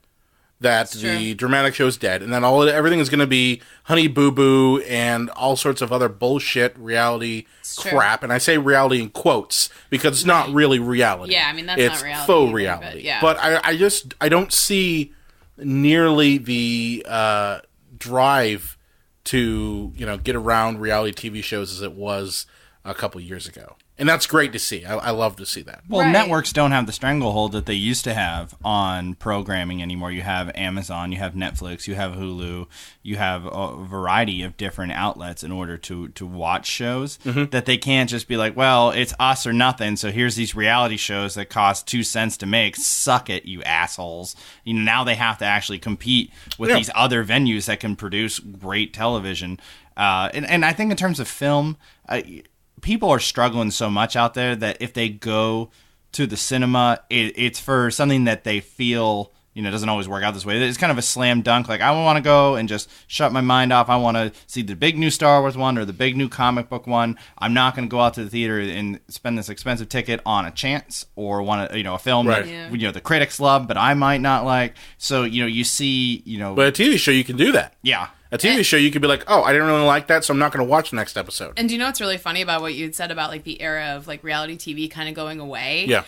That the dramatic show's dead, and then everything is going to be Honey Boo Boo and all sorts of other bullshit reality crap. And I say reality in quotes because it's not really reality. Yeah, I mean that's it's not reality. Faux either, reality. But I don't see nearly the drive to get around reality TV shows as it was a couple years ago. And that's great to see. I love to see that. Well, networks don't have the stranglehold that they used to have on programming anymore. You have Amazon, you have Netflix, you have Hulu, you have a variety of different outlets in order to watch shows that they can't just be like, well, it's us or nothing, so here's these reality shows that cost 2 cents to make. Suck it, you assholes. Now they have to actually compete with these other venues that can produce great television. And I think in terms of film, people are struggling so much out there that if they go to the cinema, it's for something that they feel, doesn't always work out this way. It's kind of a slam dunk. Like, I want to go and just shut my mind off. I want to see the big new Star Wars one or the big new comic book one. I'm not going to go out to the theater and spend this expensive ticket on a chance or want to, a film that, the critics love, but I might not like. So, you see, But a TV show, you can do that. Yeah. A TV show, you could be like, oh, I didn't really like that, so I'm not going to watch the next episode. And do you know what's really funny about what you had said about like the era of like reality TV kind of going away? Yeah.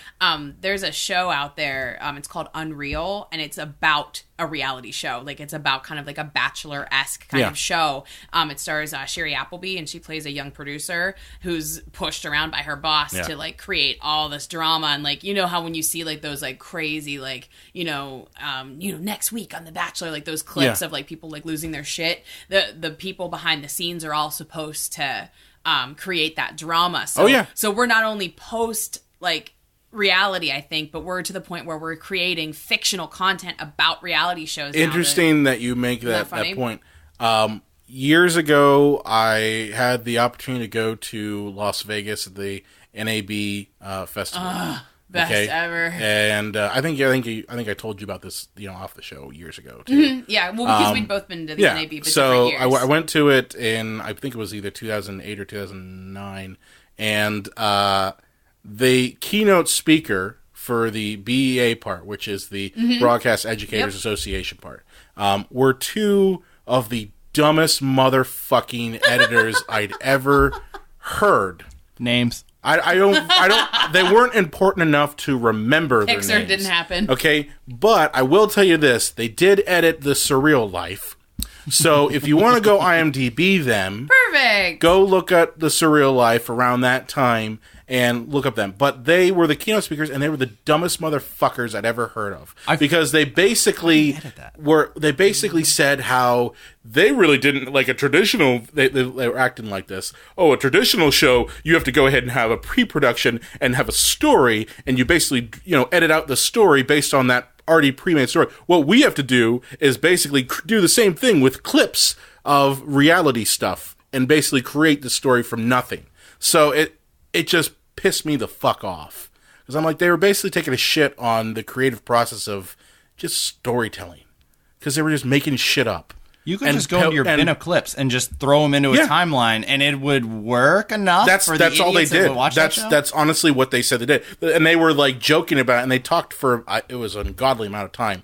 There's a show out there. It's called Unreal, and it's about a reality show. Like it's about kind of like a Bachelor-esque kind of show. It stars Sherry Appleby, and she plays a young producer who's pushed around by her boss to like create all this drama. And like how when you see like those like crazy like next week on The Bachelor, like those clips of like people like losing their shit. The people behind the scenes are all supposed to create that drama. So, so we're not only post like reality, I think, but we're to the point where we're creating fictional content about reality shows. Interesting that you make that point. Years ago, I had the opportunity to go to Las Vegas at the NAB festival. Best ever. And I think I told you about this, off the show years ago too. Yeah, well, because we'd both been to the NAB, but so different years. I went to it in, I think it was either 2008 or 2009, and the keynote speaker for the BEA part, which is the Broadcast Educators Association part, were two of the dumbest motherfucking editors I'd ever heard. Names. I don't. They weren't important enough to remember their Excerpt names. didn't happen. Okay, but I will tell you this: they did edit The Surreal Life. So if you want to go IMDb them, perfect. Go look at The Surreal Life around that time and look up them. But they were the keynote speakers, and they were the dumbest motherfuckers I'd ever heard of. Because they basically said how they really didn't like a traditional. They were acting like this. Oh, a traditional show, you have to go ahead and have a pre-production and have a story, and you basically edit out the story based on that already pre-made story. What we have to do is basically do the same thing with clips of reality stuff and basically create the story from nothing. So it just pissed me the fuck off. Because I'm like, they were basically taking a shit on the creative process of just storytelling. Because they were just making shit up. You could just go into your bin of clips and just throw them into a timeline, and it would work enough. That's all they did. That's honestly what they said they did, and they were like joking about it, and they talked for it was an ungodly amount of time.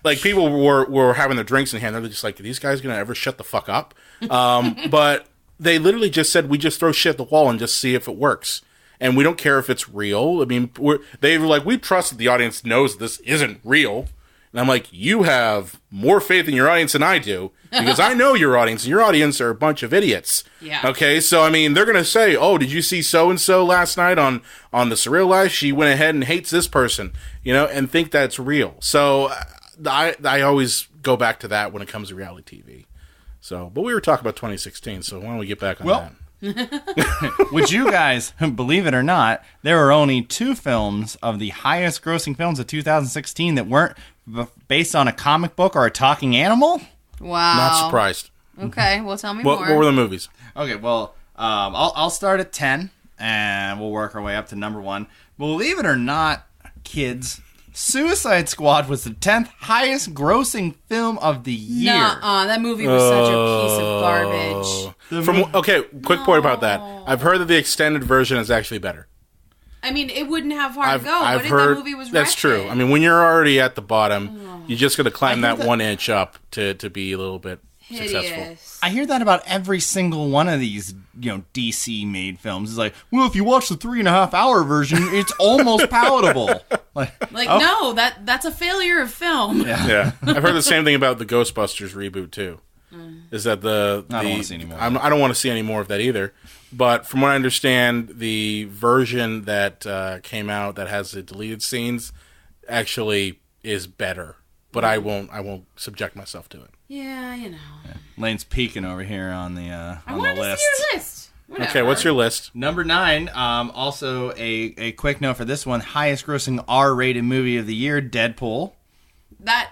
Like people were having their drinks in hand. They're just like, "Are these guys gonna ever shut the fuck up?" But they literally just said, we just throw shit at the wall and just see if it works. And we don't care if it's real. I mean, they were like, we trust that the audience knows this isn't real. And I'm like, you have more faith in your audience than I do, because I know your audience, and your audience are a bunch of idiots. Yeah. Okay, so, I mean, they're going to say, oh, did you see so-and-so last night on The Surreal Life? She went ahead and hates this person, and think that's real. So I always go back to that when it comes to reality TV. So, but we were talking about 2016, so why don't we get back on that? Would you guys believe it or not, there were only 2 films of the highest grossing films of 2016 that weren't based on a comic book or a talking animal? Wow. Not surprised. Okay, well, tell me more. What were the movies? Okay, well, I'll start at 10, and we'll work our way up to number 1. Believe it or not, kids, Suicide Squad was the 10th highest grossing film of the year. Nuh-uh, that movie was such a piece of garbage. Okay, quick point about that. I've heard that the extended version is actually better. I mean, it wouldn't have far to go. I've What if heard that movie was that's wretched? true. I mean, when you're already at the bottom, you just got to climb that 1 inch up to be a little bit successful. Hideous. I hear that about every single one of these, DC made films. It's like, well, if you watch the 3.5-hour version, it's almost palatable. No, that's a failure of film. Yeah, I've heard the same thing about the Ghostbusters reboot too. Is that I don't want to see any more. I don't want to see any more of that either. But from what I understand, the version that came out that has the deleted scenes actually is better. But I won't subject myself to it. Yeah, Lane's peeking over here on the I on wanted the to list. see your list. Whatever. Okay, what's your list? Number 9, also a quick note for this one, highest grossing R-rated movie of the year, Deadpool. I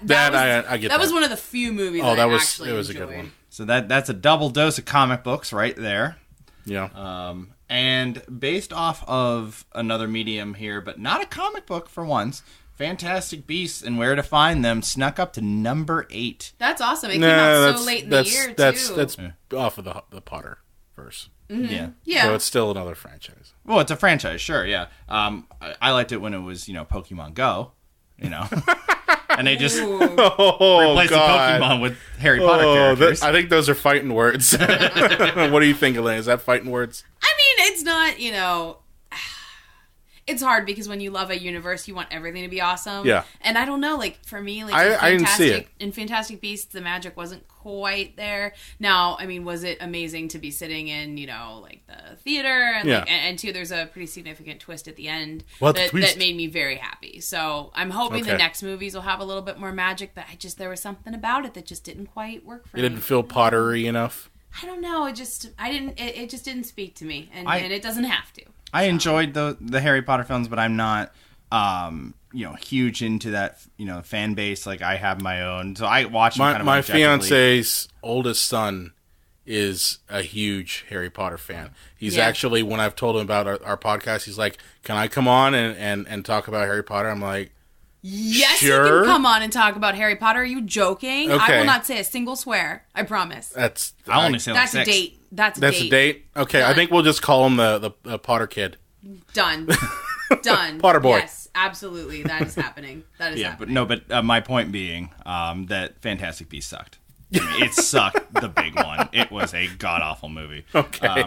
get that was one of the few movies I actually it was enjoyed. a good one. So that's a double dose of comic books right there. Yeah. And based off of another medium here, but not a comic book for once, Fantastic Beasts and Where to Find Them snuck up to number 8. That's awesome. It came out so late in the year, too. That's off of the Potter verse. Mm-hmm. Yeah. So it's still another franchise. Well, it's a franchise, sure, yeah. I liked it when it was, Pokemon Go, And they just replaced the Pokemon with Harry Potter characters. I think those are fighting words. What do you think, Elaine? Is that fighting words? I mean, it's not, it's hard because when you love a universe, you want everything to be awesome. Yeah. And I don't know, for me, I didn't see it. In Fantastic Beasts, the magic wasn't quite there. Now, I mean, was it amazing to be sitting in, the theater? And, and two, there's a pretty significant twist at the end that made me very happy. So I'm hoping the next movies will have a little bit more magic, but there was something about it that just didn't quite work for me. It didn't feel pottery enough? I don't know. It just didn't speak to me, and it doesn't have to. I enjoyed the Harry Potter films, but I'm not, huge into that, fan base. Like, I have my own, so I watch them kind of my fiance's oldest son is a huge Harry Potter fan. He's actually, when I've told him about our podcast, he's like, "Can I come on and talk about Harry Potter?" I'm like, yes, sure. You can come on and talk about Harry Potter. Are you joking? Okay. I will not say a single swear. I promise. I only say like that's 6. a date. That's a date. Okay, done. I think we'll just call him the Potter kid. Done. Done. Potter boy. Yes, absolutely. That is happening. That is happening. But my point being that Fantastic Beasts sucked. It sucked. The big one. It was a god awful movie. Okay.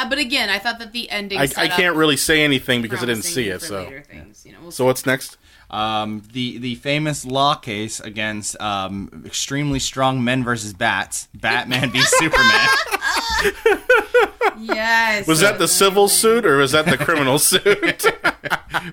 But again, I thought that the ending. I can't really say anything because I didn't see it. So. Things, so what's next? The famous law case against extremely strong men versus bats. Batman v Superman. Yes. Was that the civil suit or was that the criminal suit?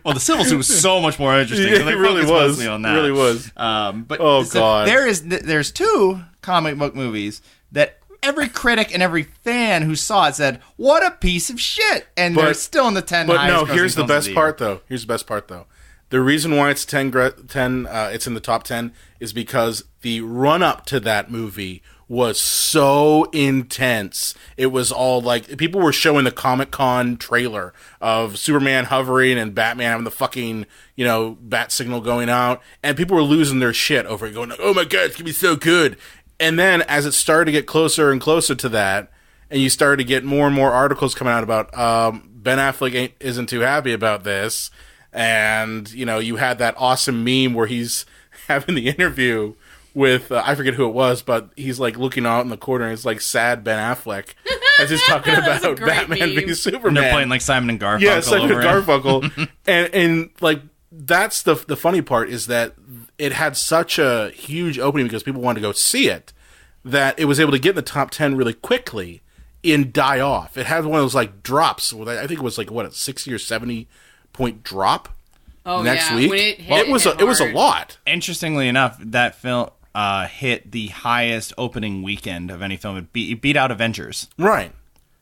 Well, the civil suit was so much more interesting. Yeah, it really was. On that. It really was. But God, there's 2 comic book movies that every critic and every fan who saw it said, "What a piece of shit!" And they're still in the 10. But no, here's the best part though. The reason why it's 10, it's in the top 10 is because the run up to that movie was so intense. It was all like, people were showing the Comic-Con trailer of Superman hovering and Batman having the fucking, bat signal going out, and people were losing their shit over it, going, "Oh my god, it's gonna be so good." And then as it started to get closer and closer to that, and you started to get more and more articles coming out about Ben Affleck isn't too happy about this. And, you had that awesome meme where he's having the interview with, I forget who it was, but he's like looking out in the corner and it's like sad Ben Affleck. as he's talking That's a about great Batman meme. being Superman. And they're playing like Simon and Garfunkel. Yeah, it's like over it. Garfunkel. and like that's the funny part is that it had such a huge opening because people wanted to go see it that it was able to get in the top 10 really quickly and die off. It had one of those like drops. I think it was like what, a 60 or 70 point drop next week. When it was a lot. Interestingly enough, that film hit the highest opening weekend of any film. It beat out Avengers. Right.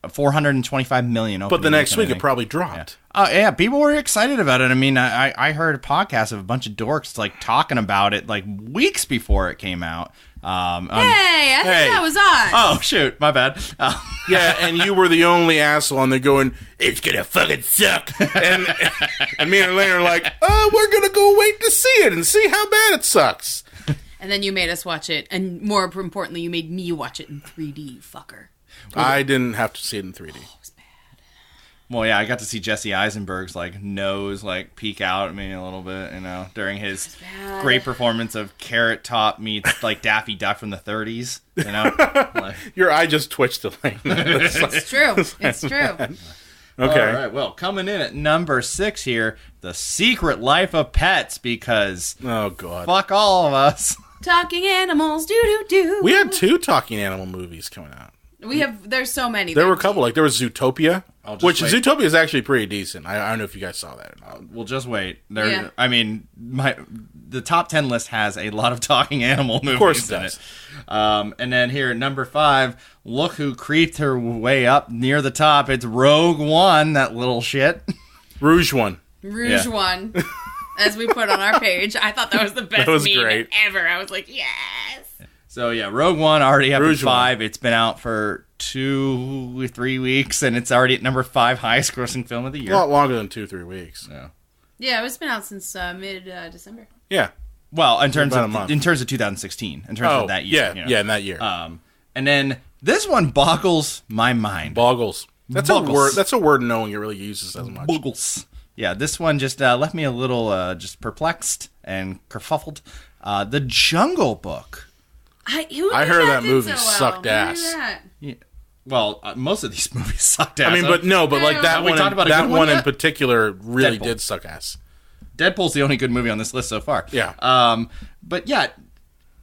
425 million opening. But the next week weekend, it probably dropped. Oh yeah, people were excited about it. I mean, I heard a podcast of a bunch of dorks like talking about it like weeks before it came out. Hey, I think that was us. Oh shoot, my bad. Yeah, and you were the only asshole on there going, "It's gonna fucking suck," and me and Elaine are like, "Oh, we're gonna go wait to see it and see how bad it sucks." And then you made us watch it, and more importantly, you made me watch it in 3D, fucker. I didn't have to see it in 3D. Well, yeah, I got to see Jesse Eisenberg's like nose like peek out at me a little bit, during his great performance of Carrot Top meets like Daffy Duck from the 30s. Like, Your eye just twitched, Elaine. It's true. It's true. Okay. All right. Well, coming in at number 6 here, The Secret Life of Pets, because Oh God. fuck all of us. Talking animals, do. We had 2 talking animal movies coming out. There's so many. There were a couple. Like there was Zootopia, I'll just which wait. Zootopia is actually pretty decent. I don't know if you guys saw that or not. We'll just wait. Yeah. I mean, the top 10 list has a lot of talking animal movies course it in does. it. And then here at number 5, look who creeped her way up near the top. It's Rogue One, that little shit. Rouge One. Rouge Yeah. One, as we put on our page. I thought that was the best That was meme great. ever. I was like, yes. So yeah, Rogue One already up at Rouge One. 5. It's been out for 2-3 weeks, and it's already at number 5 highest grossing film of the A year. lot longer than 2-3 weeks. Yeah, it's been out since mid-December. Yeah. Well, in terms About a of month. 2016, in terms of that year. Yeah, in that year. And then this one boggles my mind. Boggles. That's Boggles. a word. That's a word no one really uses as much. Boggles. Yeah, this one just left me a little just perplexed and kerfuffled. The Jungle Book. I heard that movie sucked ass. Well, most of these movies sucked ass. I mean, but like that We one. talked about a That good one one in yet? particular really Deadpool. did suck ass. Deadpool's the only good movie on this list so far. Yeah. But yeah,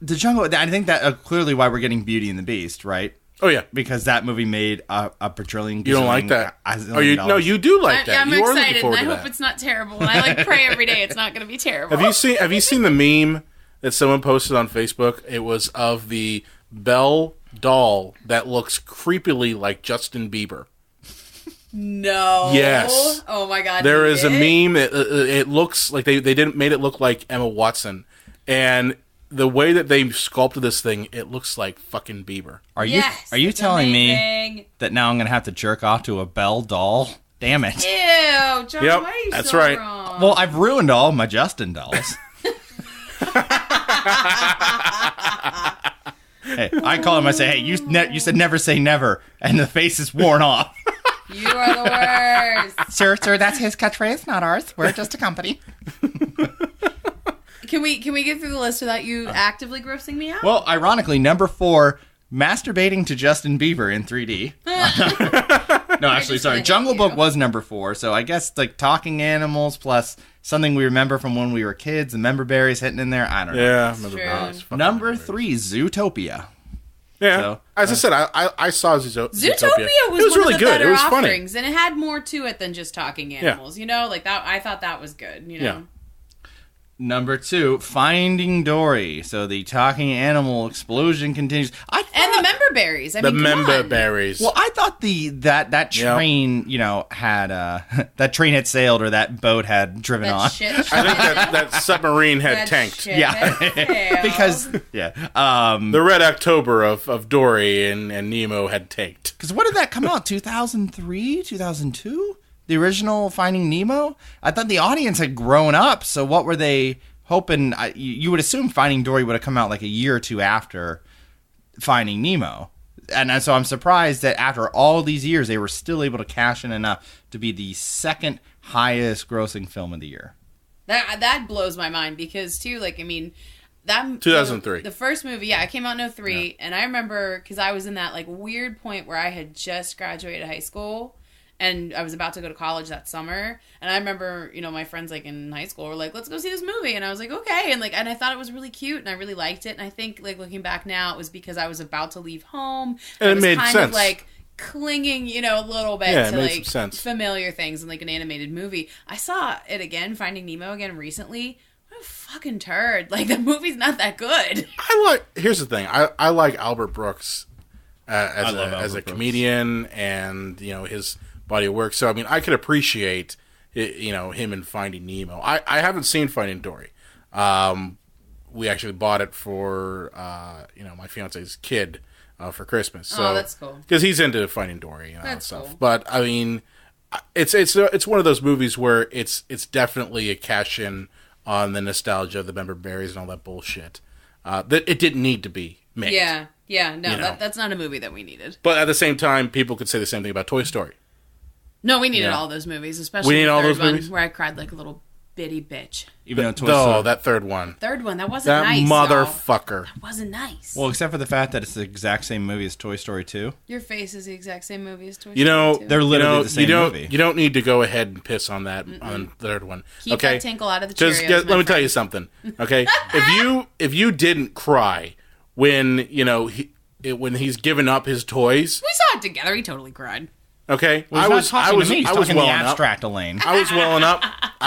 the Jungle. I think that clearly why we're getting Beauty and the Beast, right? Oh yeah. Because that movie made a bajillion. You don't like that? gazillion Oh, you dollars. no, you do like that. I'm You are looking excited, and forward I to hope that. it's not terrible. And I pray every day it's not going to be terrible. Have you seen the meme that someone posted on Facebook? It was of the Belle doll that looks creepily like Justin Bieber. No. Yes. Oh my God. There is a it? meme. It looks like they didn't made it look like Emma Watson, and the way that they sculpted this thing, it looks like fucking Bieber. Are you Yes, are you it's telling me amazing. that now I'm gonna have to jerk off to a Belle doll? Damn it! Ew, John, Yep, why are you that's so right. wrong? Well, I've ruined all my Justin dolls. Hey, I call him. I say, "Hey, you said never say never," and the face is worn off. You are the worst. Sir, that's his catchphrase, not ours. We're just a company. Can we get through the list without you actively grossing me out? Well, ironically, number 4, masturbating to Justin Bieber in 3D. No, actually, just sorry. gonna Jungle hate Book you. was number 4, so I guess like talking animals plus something we remember from when we were kids, the member berries hitting in there. I don't know. Yeah, True. it's fucking Number weird. 3, Zootopia. Yeah, So, as I said, I saw Zootopia. Zootopia was it was one really of the good. better It was funny. offerings, and it had more to it than just talking animals. You know, like that. I thought that was good. You know. Yeah. Number 2, Finding Dory. So the talking animal explosion continues. And the member berries. I The mean, come member on. berries. Well, I thought that train, had that train had sailed or that boat had driven That on. shit. I think that submarine had That tanked. shit Yeah. had failed. Because The Red October of Dory and Nemo had tanked. Because what did that come out? 2003, 2002? The original Finding Nemo? I thought the audience had grown up, so what were they hoping? You would assume Finding Dory would have come out like a year or two after Finding Nemo. And so I'm surprised that after all these years, they were still able to cash in enough to be the second highest grossing film of the year. That blows my mind because too, like, I mean, that 2003. The first movie, yeah, it came out in 2003, and I remember because I was in that like weird point where I had just graduated high school. And I was about to go to college that summer. And I remember, you know, my friends, like, in high school were like, let's go see this movie. And I was like, okay. And I thought it was really cute. And I really liked it. And I think, like, looking back now, it was because I was about to leave home. And it was made kind sense. of, like, clinging, you know, a little bit to, like, familiar things in, like, an animated movie. I saw it again, Finding Nemo again, recently. What a fucking turd. Like, the movie's not that good. Here's the thing. I like Albert Brooks as a Brooks. comedian and, you know, his body of work. So, I mean, I could appreciate, you know, him in Finding Nemo. I haven't seen Finding Dory. We actually bought it for, you know, my fiance's kid for Christmas. So, that's cool. Because he's into Finding Dory and that's stuff. cool. But, I mean, it's one of those movies where it's definitely a cash-in on the nostalgia of the Member Berries and all that bullshit. That it didn't need to be made. Yeah, no, you know? that's not a movie that we needed. But at the same time, people could say the same thing about Toy Story. No, we needed all those movies, especially We need the all third those one, movies? where I cried like a little bitty bitch. Even though Toy Story. That third one. Third one, that wasn't That nice. motherfucker. That wasn't nice. Well, except for the fact that it's the exact same movie as Toy Story 2. Your face is the exact same movie as Toy You know, Story 2. They're literally the same movie. You don't need to go ahead and piss on that on the third one. Keep okay? that tinkle out of the Just Cheerios, let me tell you something. Okay, if you didn't cry when you know when he's given up his toys, We saw it together. He totally cried. okay, Well, he's not talking to me. He's talking welling the up. abstract, Elaine. I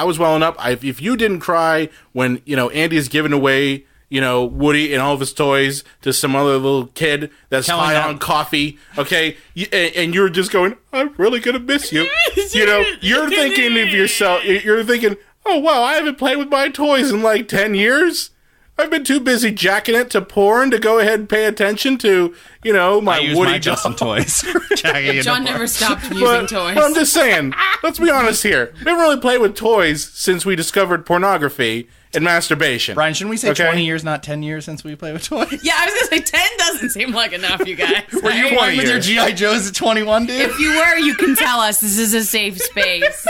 was welling up. If you didn't cry when, you know, Andy's giving away, you know, Woody and all of his toys to some other little kid that's Telling high that- on coffee, okay, and you're just going, I'm really going to miss you. You know, you're thinking of yourself, you're thinking, oh, wow, I haven't played with my toys in like 10 years. I've been too busy jacking it to porn to go ahead and pay attention to, you know, my I use Woody my doll. Justin toys. Jackie and John the- never stopped using But toys. I'm just saying, let's be honest here. We haven't really played with toys since we discovered pornography and masturbation. Brian, shouldn't we say Okay. 20 years, not 10 years since we play with toys? Yeah, I was going to say 10 doesn't seem like enough, you guys. Were you Playing 20 with your years? G.I. Joes at 21, dude? If you were, you can tell us this is a safe space.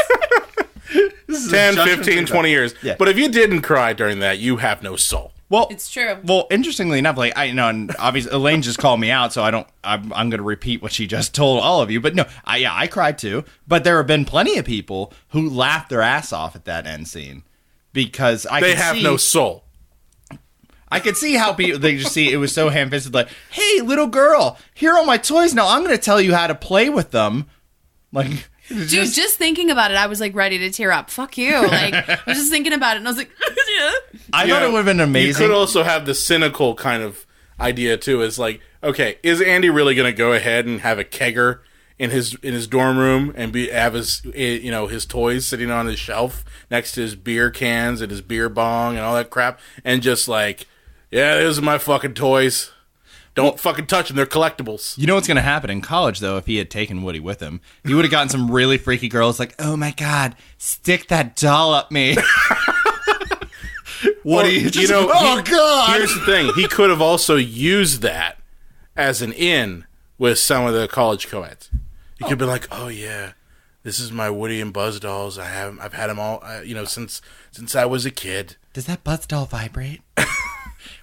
This is 10, a judgment 15, free 20 years. Yeah. But if you didn't cry during that, you have no soul. Well, It's true. Well, interestingly enough, like I know, and obviously Elaine just called me out, so I'm going to repeat what she just told all of you. But no, I cried too. But there have been plenty of people who laughed their ass off at that end scene because They have no soul. I could see how people they just see it was so ham-fisted, like, hey, little girl, here are my toys. Now I'm going to tell you how to play with them. Like, Dude, just thinking about it, I was like ready to tear up. Fuck you. Like, I was just thinking about it and I was like, yeah. I thought it would have been amazing. You could also have the cynical kind of idea too. Is like, okay, is Andy really going to go ahead and have a kegger in his dorm room and have his his toys sitting on his shelf next to his beer cans and his beer bong and all that crap, and just like, yeah, those are my fucking toys. Don't fucking touch them. They're collectibles. You know what's going to happen in college, though, if he had taken Woody with him? He would have gotten some really freaky girls like, oh, my God, stick that doll up me. Woody, Well, just, oh, God. Here's the thing. He could have also used that as an in with some of the college co-eds. He could be like, oh, yeah, this is my Woody and Buzz dolls. I've had them all, since I was a kid. Does that Buzz doll vibrate?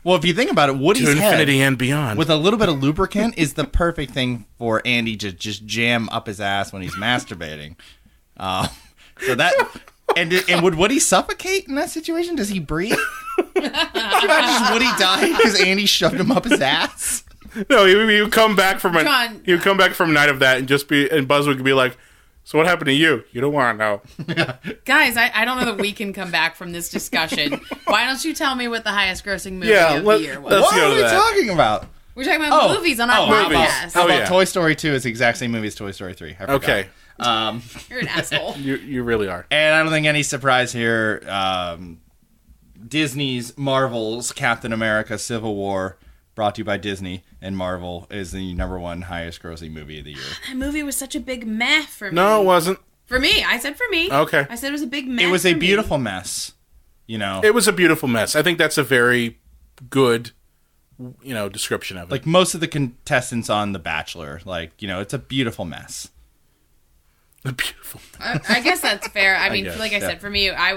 Well, if you think about it, Woody's To head infinity and beyond. with a little bit of lubricant is the perfect thing for Andy to just jam up his ass when he's masturbating. So that and would Woody suffocate in that situation? Does he breathe? Can you imagine Woody dying because Andy shoved him up his ass? No, he would come back from John. he would come back from a night of that and Buzz would be like, so what happened to you? You don't want to know. Guys, I don't know that we can come back from this discussion. Why don't you tell me what the highest grossing movie of the year was? let's What go are to we that. talking about? We're talking about movies on our movies. podcast. How Oh, about yeah. Toy Story 2 is the exact same movie as Toy Story 3? I forgot. Okay. You're an asshole. You really are. And I don't think any surprise here. Disney's Marvel's Captain America Civil War, brought to you by Disney and Marvel, is the number one highest grossing movie of the year. That movie was such a big meh for me. No, it wasn't. For me. I said for me. Okay. I said it was a big meh. It was a for me. beautiful mess. You know, It was a beautiful mess. I think that's a very good, description of it. like most of the contestants on The Bachelor, like, it's a beautiful mess. A beautiful. I guess that's fair. I mean, guess, like I yeah. said, for me, I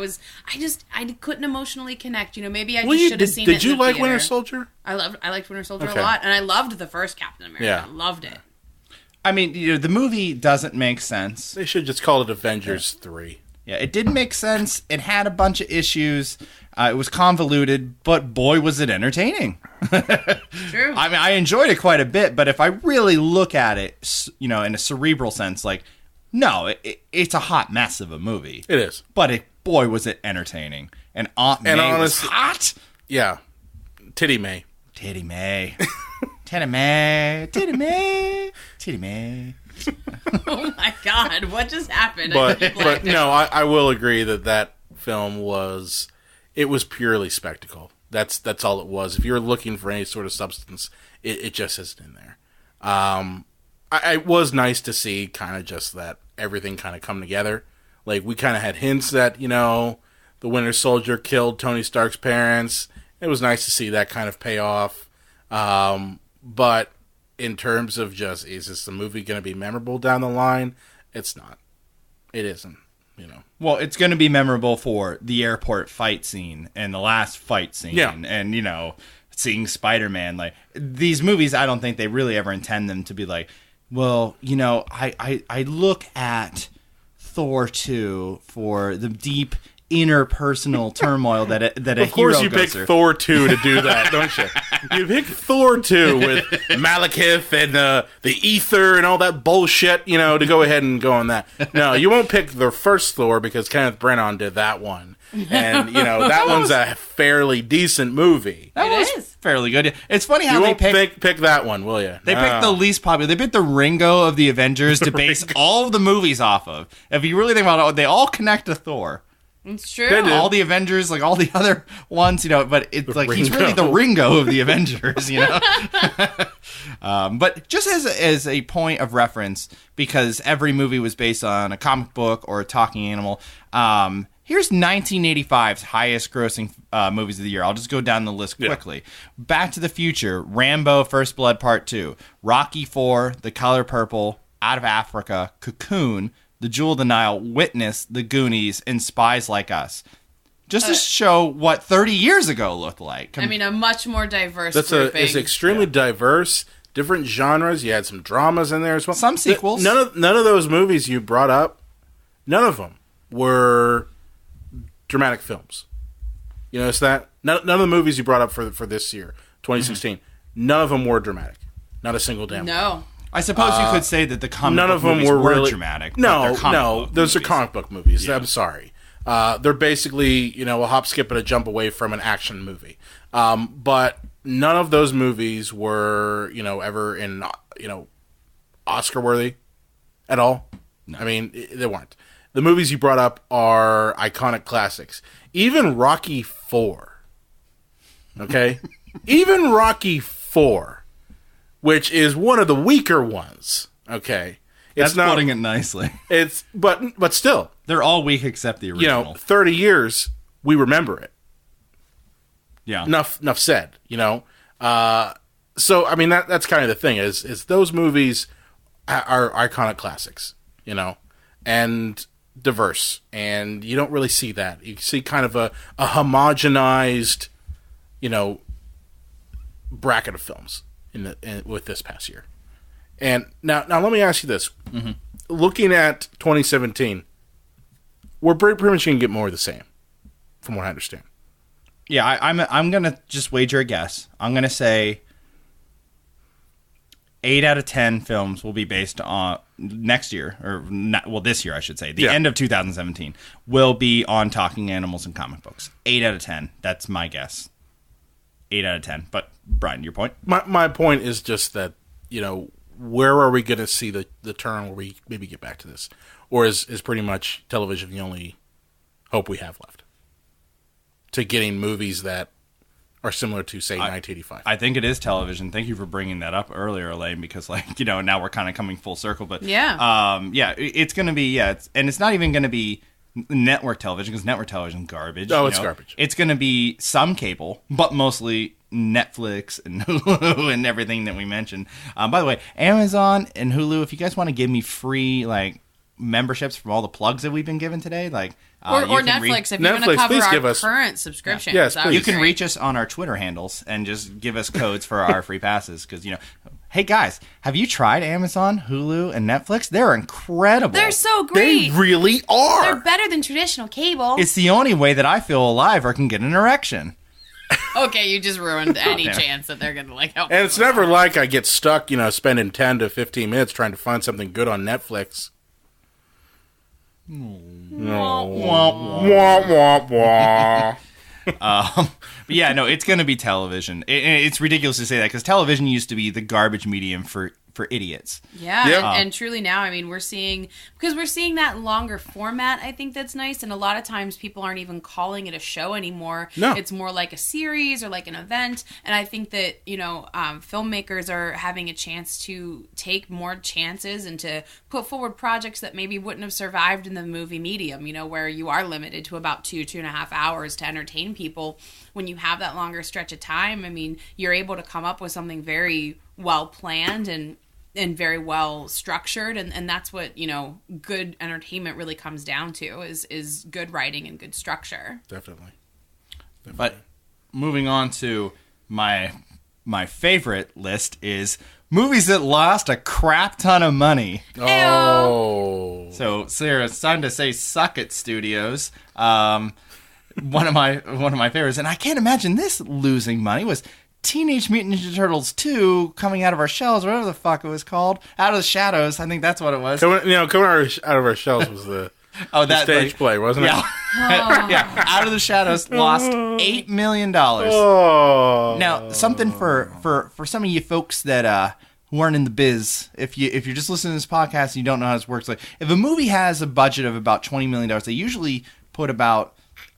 couldn't emotionally connect. Maybe I just should have seen it. Did you in the like theater. Winter Soldier? I liked Winter Soldier Okay. a lot, and I loved the first Captain America. Yeah. I loved it. I mean, the movie doesn't make sense. They should just call it Avengers 3. Yeah, it didn't make sense. It had a bunch of issues. It was convoluted, but boy, was it entertaining. True. I mean, I enjoyed it quite a bit, but if I really look at it, in a cerebral sense, no, it's a hot mess of a movie. It is. But boy, was it entertaining. And Aunt May was hot. Yeah. Titty May. Titty May. Titty May. Titty May. Titty May. Oh my God, what just happened? But no, I will agree that film was purely spectacle. That's all it was. If you're looking for any sort of substance, it just isn't in there. It was nice to see kind of just that everything kind of come together. Like, we kind of had hints that, the Winter Soldier killed Tony Stark's parents. It was nice to see that kind of pay off. But in terms of just, is this a movie going to be memorable down the line? It's not. It isn't, Well, it's going to be memorable for the airport fight scene and the last fight scene. Yeah. And, seeing Spider-Man. Like, these movies, I don't think they really ever intend them to be like, well, I look at Thor 2 for the deep interpersonal turmoil that a hero goes through. Of course you pick Thor 2 to do that, don't you? You pick Thor 2 with Malekith and the ether and all that bullshit, to go ahead and go on that. No, you won't pick the first Thor because Kenneth Branagh did that one. And, that one's a fairly decent movie. That was fairly good. It's funny how You they won't pick that one, will you? They picked the least popular. They picked the Ringo of the Avengers to base all of the movies off of. If you really think about it, they all connect to Thor. It's true. They do. All the Avengers, like all the other ones, but it's like he's really the Ringo of the Avengers, But just as a point of reference, because every movie was based on a comic book or a talking animal, here's 1985's highest grossing movies of the year. I'll just go down the list quickly. Yeah. Back to the Future, Rambo, First Blood Part 2, Rocky IV, The Color Purple, Out of Africa, Cocoon, The Jewel of the Nile, Witness, The Goonies, and Spies Like Us. Just to show what 30 years ago looked like. I mean, a much more diverse grouping. It's extremely diverse, different genres. You had some dramas in there as well. Some sequels. None of those movies you brought up, none of them were dramatic films. You notice that? None of the movies you brought up for this year, 2016, none of them were dramatic. Not a single damn one. No. I suppose you could say that the comic none book of them movies were were really dramatic. No, those movies. are comic book movies. Yeah. I'm sorry. They're basically, a hop, skip, and a jump away from an action movie. But none of those movies were, ever in, Oscar worthy at all. No. I mean, they weren't. The movies you brought up are iconic classics. Even Rocky IV. Okay? Even Rocky IV, which is one of the weaker ones. Okay? That's not putting it nicely. But still. They're all weak except the original. 30 years, we remember it. Yeah. Enough said, So, I mean, that's kind of the thing, is those movies are iconic classics, and diverse. And you don't really see that. You see kind of a homogenized, bracket of films with this past year. And now let me ask you this. Mm-hmm. Looking at 2017, we're pretty much going to get more of the same, from what I understand. Yeah, I'm going to just wager a guess. I'm going to say 8 out of 10 films will be based on next year, this year, I should say. The end of 2017 will be on talking animals and comic books. 8 out of 10. That's my guess. 8 out of 10. But, Brian, your point? My point is just that, where are we going to see the turn where we maybe get back to this? Or is pretty much television the only hope we have left to getting movies that are similar to, say, 1985? I think it is television. Thank you for bringing that up earlier, Elaine, because, now we're kind of coming full circle. But it's going to be, and it's not even going to be network television, because network television is garbage. Oh, it's garbage. It's going to be some cable, but mostly Netflix and Hulu and everything that we mentioned. By the way, Amazon and Hulu, if you guys want to give me free memberships from all the plugs that we've been given today. Like, or Netflix, if you want to cover give our us current subscription. Yes, that would you be can great. reach us on our Twitter handles and just give us codes for our free passes. Because, hey guys, have you tried Amazon, Hulu, and Netflix? They're incredible. They're so They great. really are. They're better than traditional cable. It's the only way that I feel alive or can get an erection. Okay, you just ruined any chance that they're gonna help. And it's never like I get stuck, spending 10 to 15 minutes trying to find something good on Netflix. No. Wah, wah, wah. But yeah, no, it's going to be television. It's ridiculous to say that because television used to be the garbage medium for idiots. Yeah. And truly now, I mean, we're seeing that longer format. I think that's nice. And a lot of times people aren't even calling it a show anymore. No. It's more like a series or like an event. And I think that, filmmakers are having a chance to take more chances and to put forward projects that maybe wouldn't have survived in the movie medium, where you are limited to about 2.5 hours to entertain people. When you have that longer stretch of time, I mean, you're able to come up with something very well planned and very well structured, and that's what good entertainment really comes down to is good writing and good structure. Definitely. But moving on to my favorite list is movies that lost a crap ton of money. Oh. So Sarah, it's time to say suck it, studios. One of my favorites, and I can't imagine this losing money, was Teenage Mutant Ninja Turtles 2 Coming Out of Our Shells, whatever the fuck it was called. Out of the Shadows, I think that's what it was. Coming out of our shells was the stage play, wasn't it? Yeah, Out of the Shadows lost $8 million. Oh. Now, something for some of you folks that who aren't in the biz, if you're just listening to this podcast and you don't know how this works, like if a movie has a budget of about $20 million, they usually put about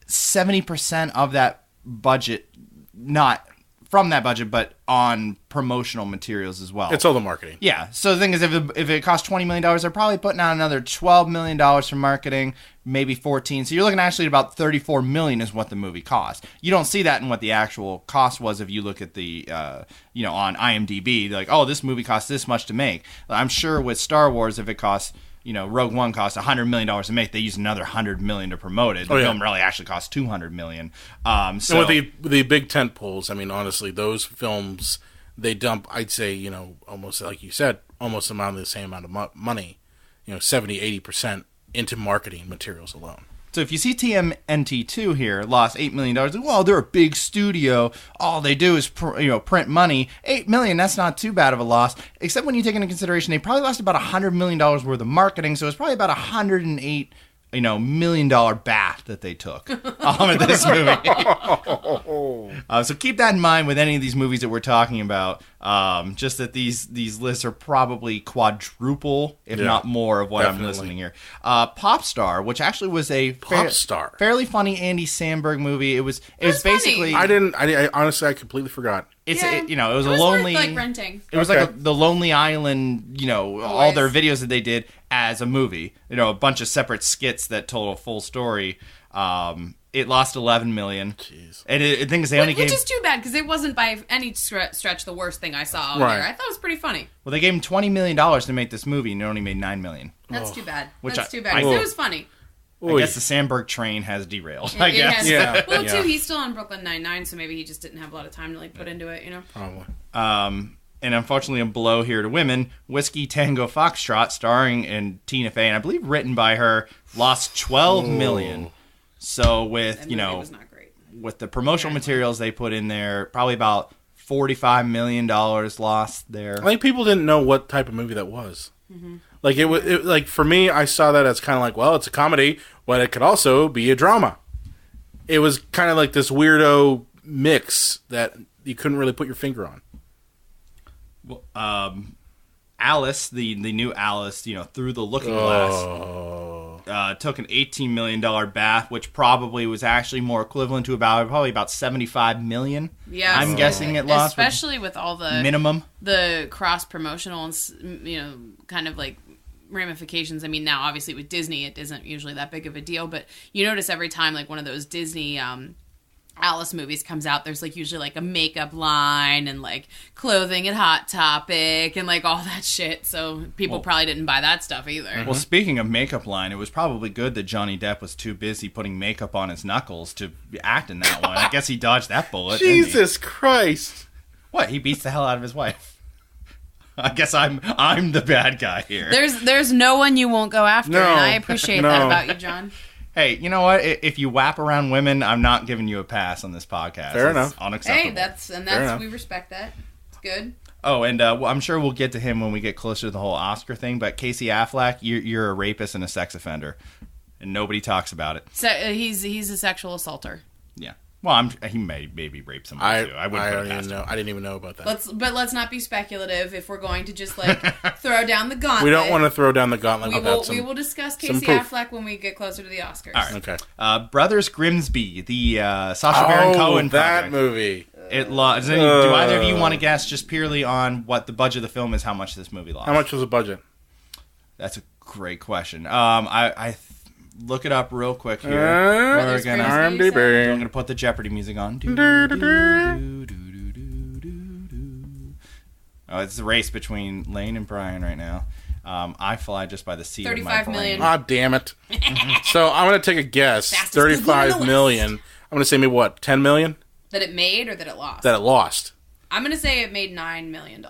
70% of that budget, not from that budget, but on promotional materials as well. It's all the marketing. Yeah. So the thing is, if it costs $20 million, they're probably putting out another $12 million for marketing, maybe 14. So you're looking actually at about $34 million is what the movie cost. You don't see that in what the actual cost was if you look at the, on IMDb. Like, oh, this movie cost this much to make. I'm sure with Star Wars, if it costs, Rogue One cost $100 million to make, they use another $100 million to promote it. The film really actually cost $200 million. So and with the big tent poles, I mean, honestly, those films, they dump, I'd say, almost like you said, almost the same amount of money, 70, 80% into marketing materials alone. So if you see TMNT2 here lost $8 million, well, they're a big studio. All they do is print money. $8 million, that's not too bad of a loss. Except when you take into consideration they probably lost about $100 million worth of marketing. So it's probably about $108 $1 million bat that they took at this movie. So keep that in mind with any of these movies that we're talking about. Just that these lists are probably quadruple, if not more, of what I'm listening here. Pop Star, which actually was a fairly funny Andy Samberg movie. It was basically. I honestly, I completely forgot. It was a lonely, like renting. It was like the Lonely Island, all their videos that they did as a movie. A bunch of separate skits that told a full story. It lost $11 million. Jeez. And the thing is, which is too bad because it wasn't by any stretch the worst thing I saw on here. I thought it was pretty funny. Well, they gave him $20 million to make this movie, and it only made $9 million. That's too bad. That's too bad. It was funny. I guess the Sandberg train has derailed. I guess. Yeah. Well, too, he's still on Brooklyn Nine-Nine, so maybe he just didn't have a lot of time to put into it. Probably. And unfortunately, a blow here to women. Whiskey Tango Foxtrot, starring in Tina Fey, and I believe written by her, lost $12 million. So with was not great. With the promotional materials they put in there, probably about $45 million lost there. I think people didn't know what type of movie that was. Mm-hmm. Like for me, I saw that as kind of like, well, it's a comedy, but it could also be a drama. It was kind of like this weirdo mix that you couldn't really put your finger on. Well, Alice, the new Alice, Through the Looking Glass, took an $18 million bath, which probably was actually more equivalent to probably about $75 million. Yeah, I'm guessing it lost, especially with all the minimum, the cross promotional and kind of like ramifications. I mean, now obviously with Disney, it isn't usually that big of a deal, but you notice every time like one of those Disney Alice movies comes out, there's like usually like a makeup line and like clothing at Hot Topic and like all that shit. So people probably didn't buy that stuff either. Well, speaking of makeup line, it was probably good that Johnny Depp was too busy putting makeup on his knuckles to act in that one. I guess he dodged that bullet. Jesus Christ! What? He beats the hell out of his wife. I guess I'm the bad guy here. There's no one you won't go after, and I appreciate that about you, John. Hey, you know what? If you whap around women, I'm not giving you a pass on this podcast. Fair enough. It's unacceptable. Hey, that's we respect that. It's good. Oh, and I'm sure we'll get to him when we get closer to the whole Oscar thing. But Casey Affleck, you're a rapist and a sex offender, and nobody talks about it. So he's a sexual assaulter. Yeah. Well, he maybe raped somebody too. I don't even know. I didn't even know about that. Let's not be speculative. If we're going to just like throw down the gauntlet, we don't want to throw down the gauntlet. We will discuss Casey Affleck when we get closer to the Oscars. All right. Okay. Brothers Grimsby, the Sacha Baron Cohen that project. movie. It lost. Do either of you want to guess just purely on what the budget of the film is? How much this movie lost? How much was the budget? That's a great question. I look it up real quick here. Brothers Grimsby, I'm going to put the Jeopardy music on. Oh, it's the race between Lane and Brian right now. I fly just by the seat of my 35 brain. million. Ah, damn it. So I'm going to take a guess. Fastest 35 million. I'm going to say maybe what? 10 million? That it made or that it lost? That it lost. I'm going to say it made $9 million.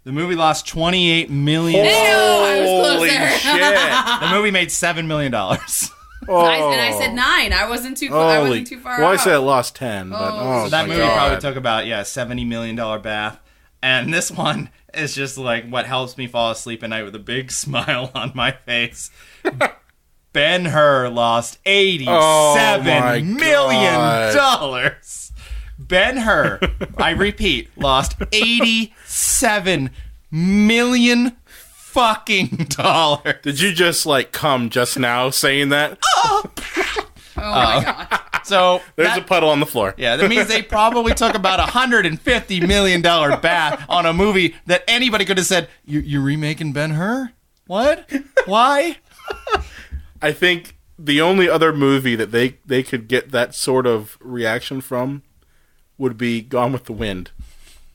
The movie lost $28 million. I was Holy closer. shit. The movie made $7 million. Oh. And I said 9. I wasn't too far out. Well, I said it lost 10. But, So that my movie God. probably took about, $70 million bath. And this one is just like what helps me fall asleep at night with a big smile on my face. Ben-Hur lost $87 million. Ben-Hur, I repeat, lost $87 million fucking dollars. Did you just come just now saying that? Oh my God. So There's a puddle on the floor. Yeah, that means they probably took about $150 million bath on a movie that anybody could have said, you're remaking Ben-Hur? What? Why? I think the only other movie that they could get that sort of reaction from would be Gone with the Wind.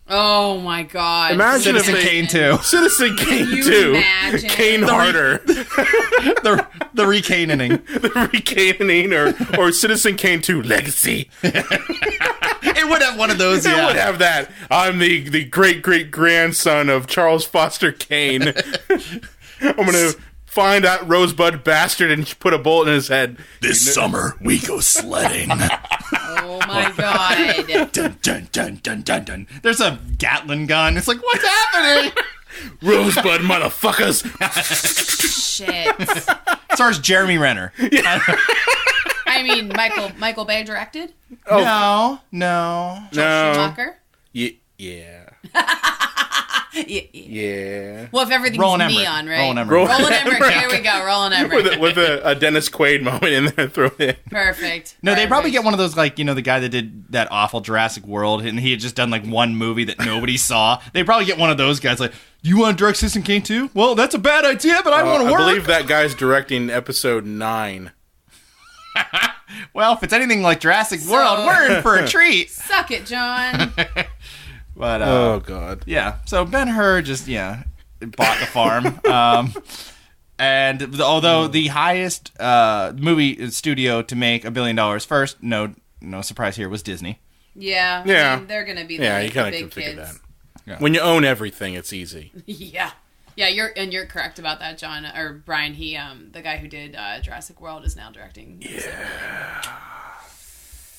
Oh my God. Imagine Citizen Kane 2. Citizen Kane you 2. imagine? Kane Harder. The recanoning. The recanoning or Citizen Kane 2 Legacy. It would have one of those, It would have that. I'm the great-great-grandson of Charles Foster Kane. I'm going to find that rosebud bastard and put a bullet in his head. This summer, we go sledding. Oh my God. Dun, dun, dun, dun, dun, dun. There's a Gatling gun. It's like, what's happening? Rosebud motherfuckers. Shit. Stars Jeremy Renner. I mean, Michael Bay directed? No. No. Schumacher? Yeah. Yeah. Well, if everything's Roland Emmerich. neon, right? Roland Emmerich. Roland Emmerich. Here we go. Roland Emmerich. With a Dennis Quaid moment in there, throw it in. Perfect. No, they probably get one of those, the guy that did that awful Jurassic World, and he had just done, one movie that nobody saw. They probably get one of those guys, you want to direct Citizen Kane 2? Well, that's a bad idea, but I want to work. I believe that guy's directing episode 9. Well, if it's anything like Jurassic World, we're in for a treat. Suck it, John. But, oh, God. Yeah, so Ben-Hur just, bought the farm. And although the highest movie studio to make $1 billion first, no surprise here, was Disney. Yeah. Yeah. I mean, they're going to be Yeah, you kind big of can figure kids. that. Yeah. When you own everything, it's easy. Yeah. Yeah, you're correct about that, John. Or Brian, he the guy who did Jurassic World is now directing. Yeah.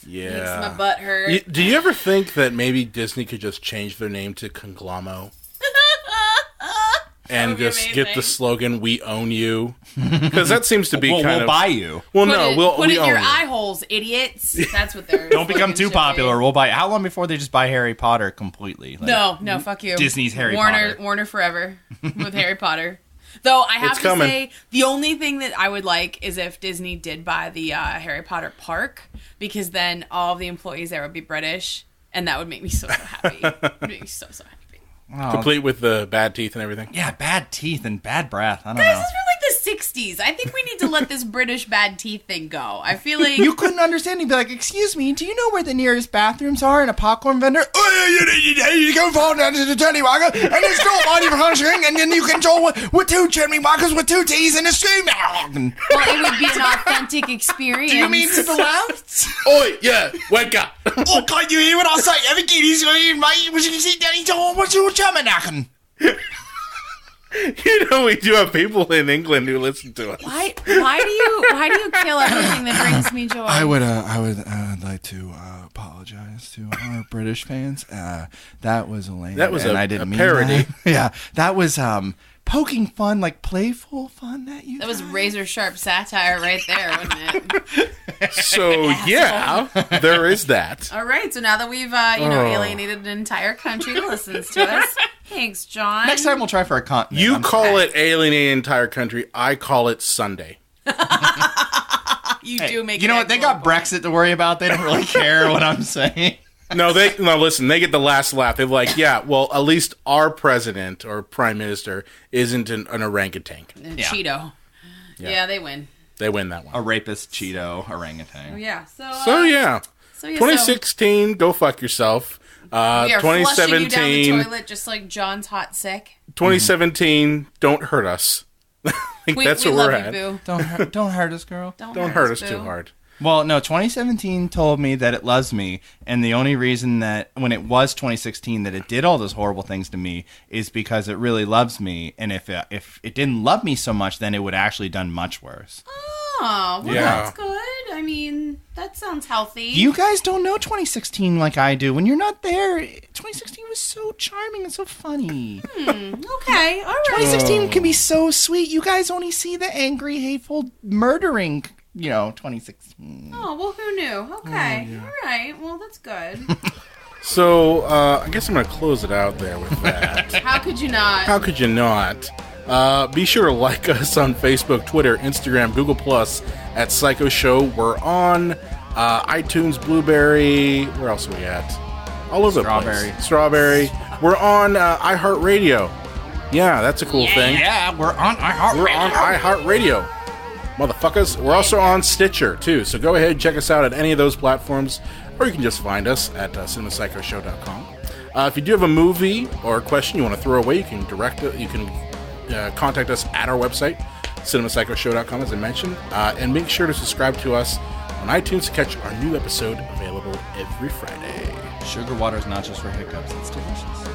Makes my butt hurt. Do you ever think that maybe Disney could just change their name to Conglommo? And just get the slogan, "We own you," because that seems to be we'll buy you. Well, put no, it, we'll put we it in own your you. eye holes, idiots. That's what they're. Don't become too popular. We'll buy. How long before they just buy Harry Potter completely? No, fuck you. Disney's Harry Potter. Warner forever with Harry Potter. Though I have to say, the only thing that I would like is if Disney did buy the Harry Potter park, because then all of the employees there would be British, and that would make me so happy. It would make me so happy. Complete with the bad teeth and everything. Yeah, bad teeth and bad breath. I don't Guys, know. this is from 60s. I think we need to let this British bad teeth thing go. I feel like... You couldn't understand. You'd be like, excuse me, do you know where the nearest bathrooms are in a popcorn vendor? You go fall down to the chimney walker, and it's still on your function, and then you control with 2 chimney walkers with 2 T's and a stream. Well, it would be an authentic experience. Do you mean to the left? Oi, yeah, wake up. Oh, can't you hear what I say? Every kiddy's going, mate. Was you see Daddy Tom? What's your chummy knocking? You know, we do have people in England who listen to us. Why do you kill everything that brings me joy? I would like to apologize to our British fans. That was lame. That was I didn't mean parody. That. Yeah, that was poking fun, like playful fun that was razor sharp satire right there, wasn't it? So yeah, there is that. All right, so now that we've alienated an entire country that listens to us, thanks, John. Next time we'll try for a continent. You call it alienating an entire country. I call it Sunday. You do make. You know what? They got Brexit to worry about. They don't really care what I'm saying. No, listen, they get the last laugh. They're like, yeah, well, at least our president or prime minister isn't an orangutan. Cheeto. Yeah, they win. They win that one. A rapist, Cheeto, orangutan. Yeah. So yeah. 2016, go fuck yourself. We are 2017, flushing you down the toilet just like John's hot sick. 2017, don't hurt us. I think that's where we're at. Boo. Don't hurt us, girl. Don't hurt us too hard. Well, no, 2017 told me that it loves me, and the only reason that when it was 2016 that it did all those horrible things to me is because it really loves me, and if it didn't love me so much, then it would actually done much worse. Oh, well, that's good. I mean, that sounds healthy. You guys don't know 2016 like I do. When you're not there, 2016 was so charming and so funny. Okay, all right. 2016 can be so sweet. You guys only see the angry, hateful, murdering 2016. Oh, well, who knew? Okay. All right. Well, that's good. So, I guess I'm going to close it out there with that. How could you not? How could you not? Be sure to like us on Facebook, Twitter, Instagram, Google+, at Psycho Show. We're on iTunes, Blueberry. Where else are we at? All over the place. Strawberry. We're on iHeartRadio. Yeah, that's a cool thing. Yeah, we're on iHeartRadio. We're on iHeartRadio. Motherfuckers. We're also on Stitcher, too. So go ahead and check us out at any of those platforms, or you can just find us at cinemapsychoshow.com. If you do have a movie or a question you want to throw away, you can contact us at our website, cinemapsychoshow.com, as I mentioned. And make sure to subscribe to us on iTunes to catch our new episode available every Friday. Sugar water is not just for hiccups. It's delicious.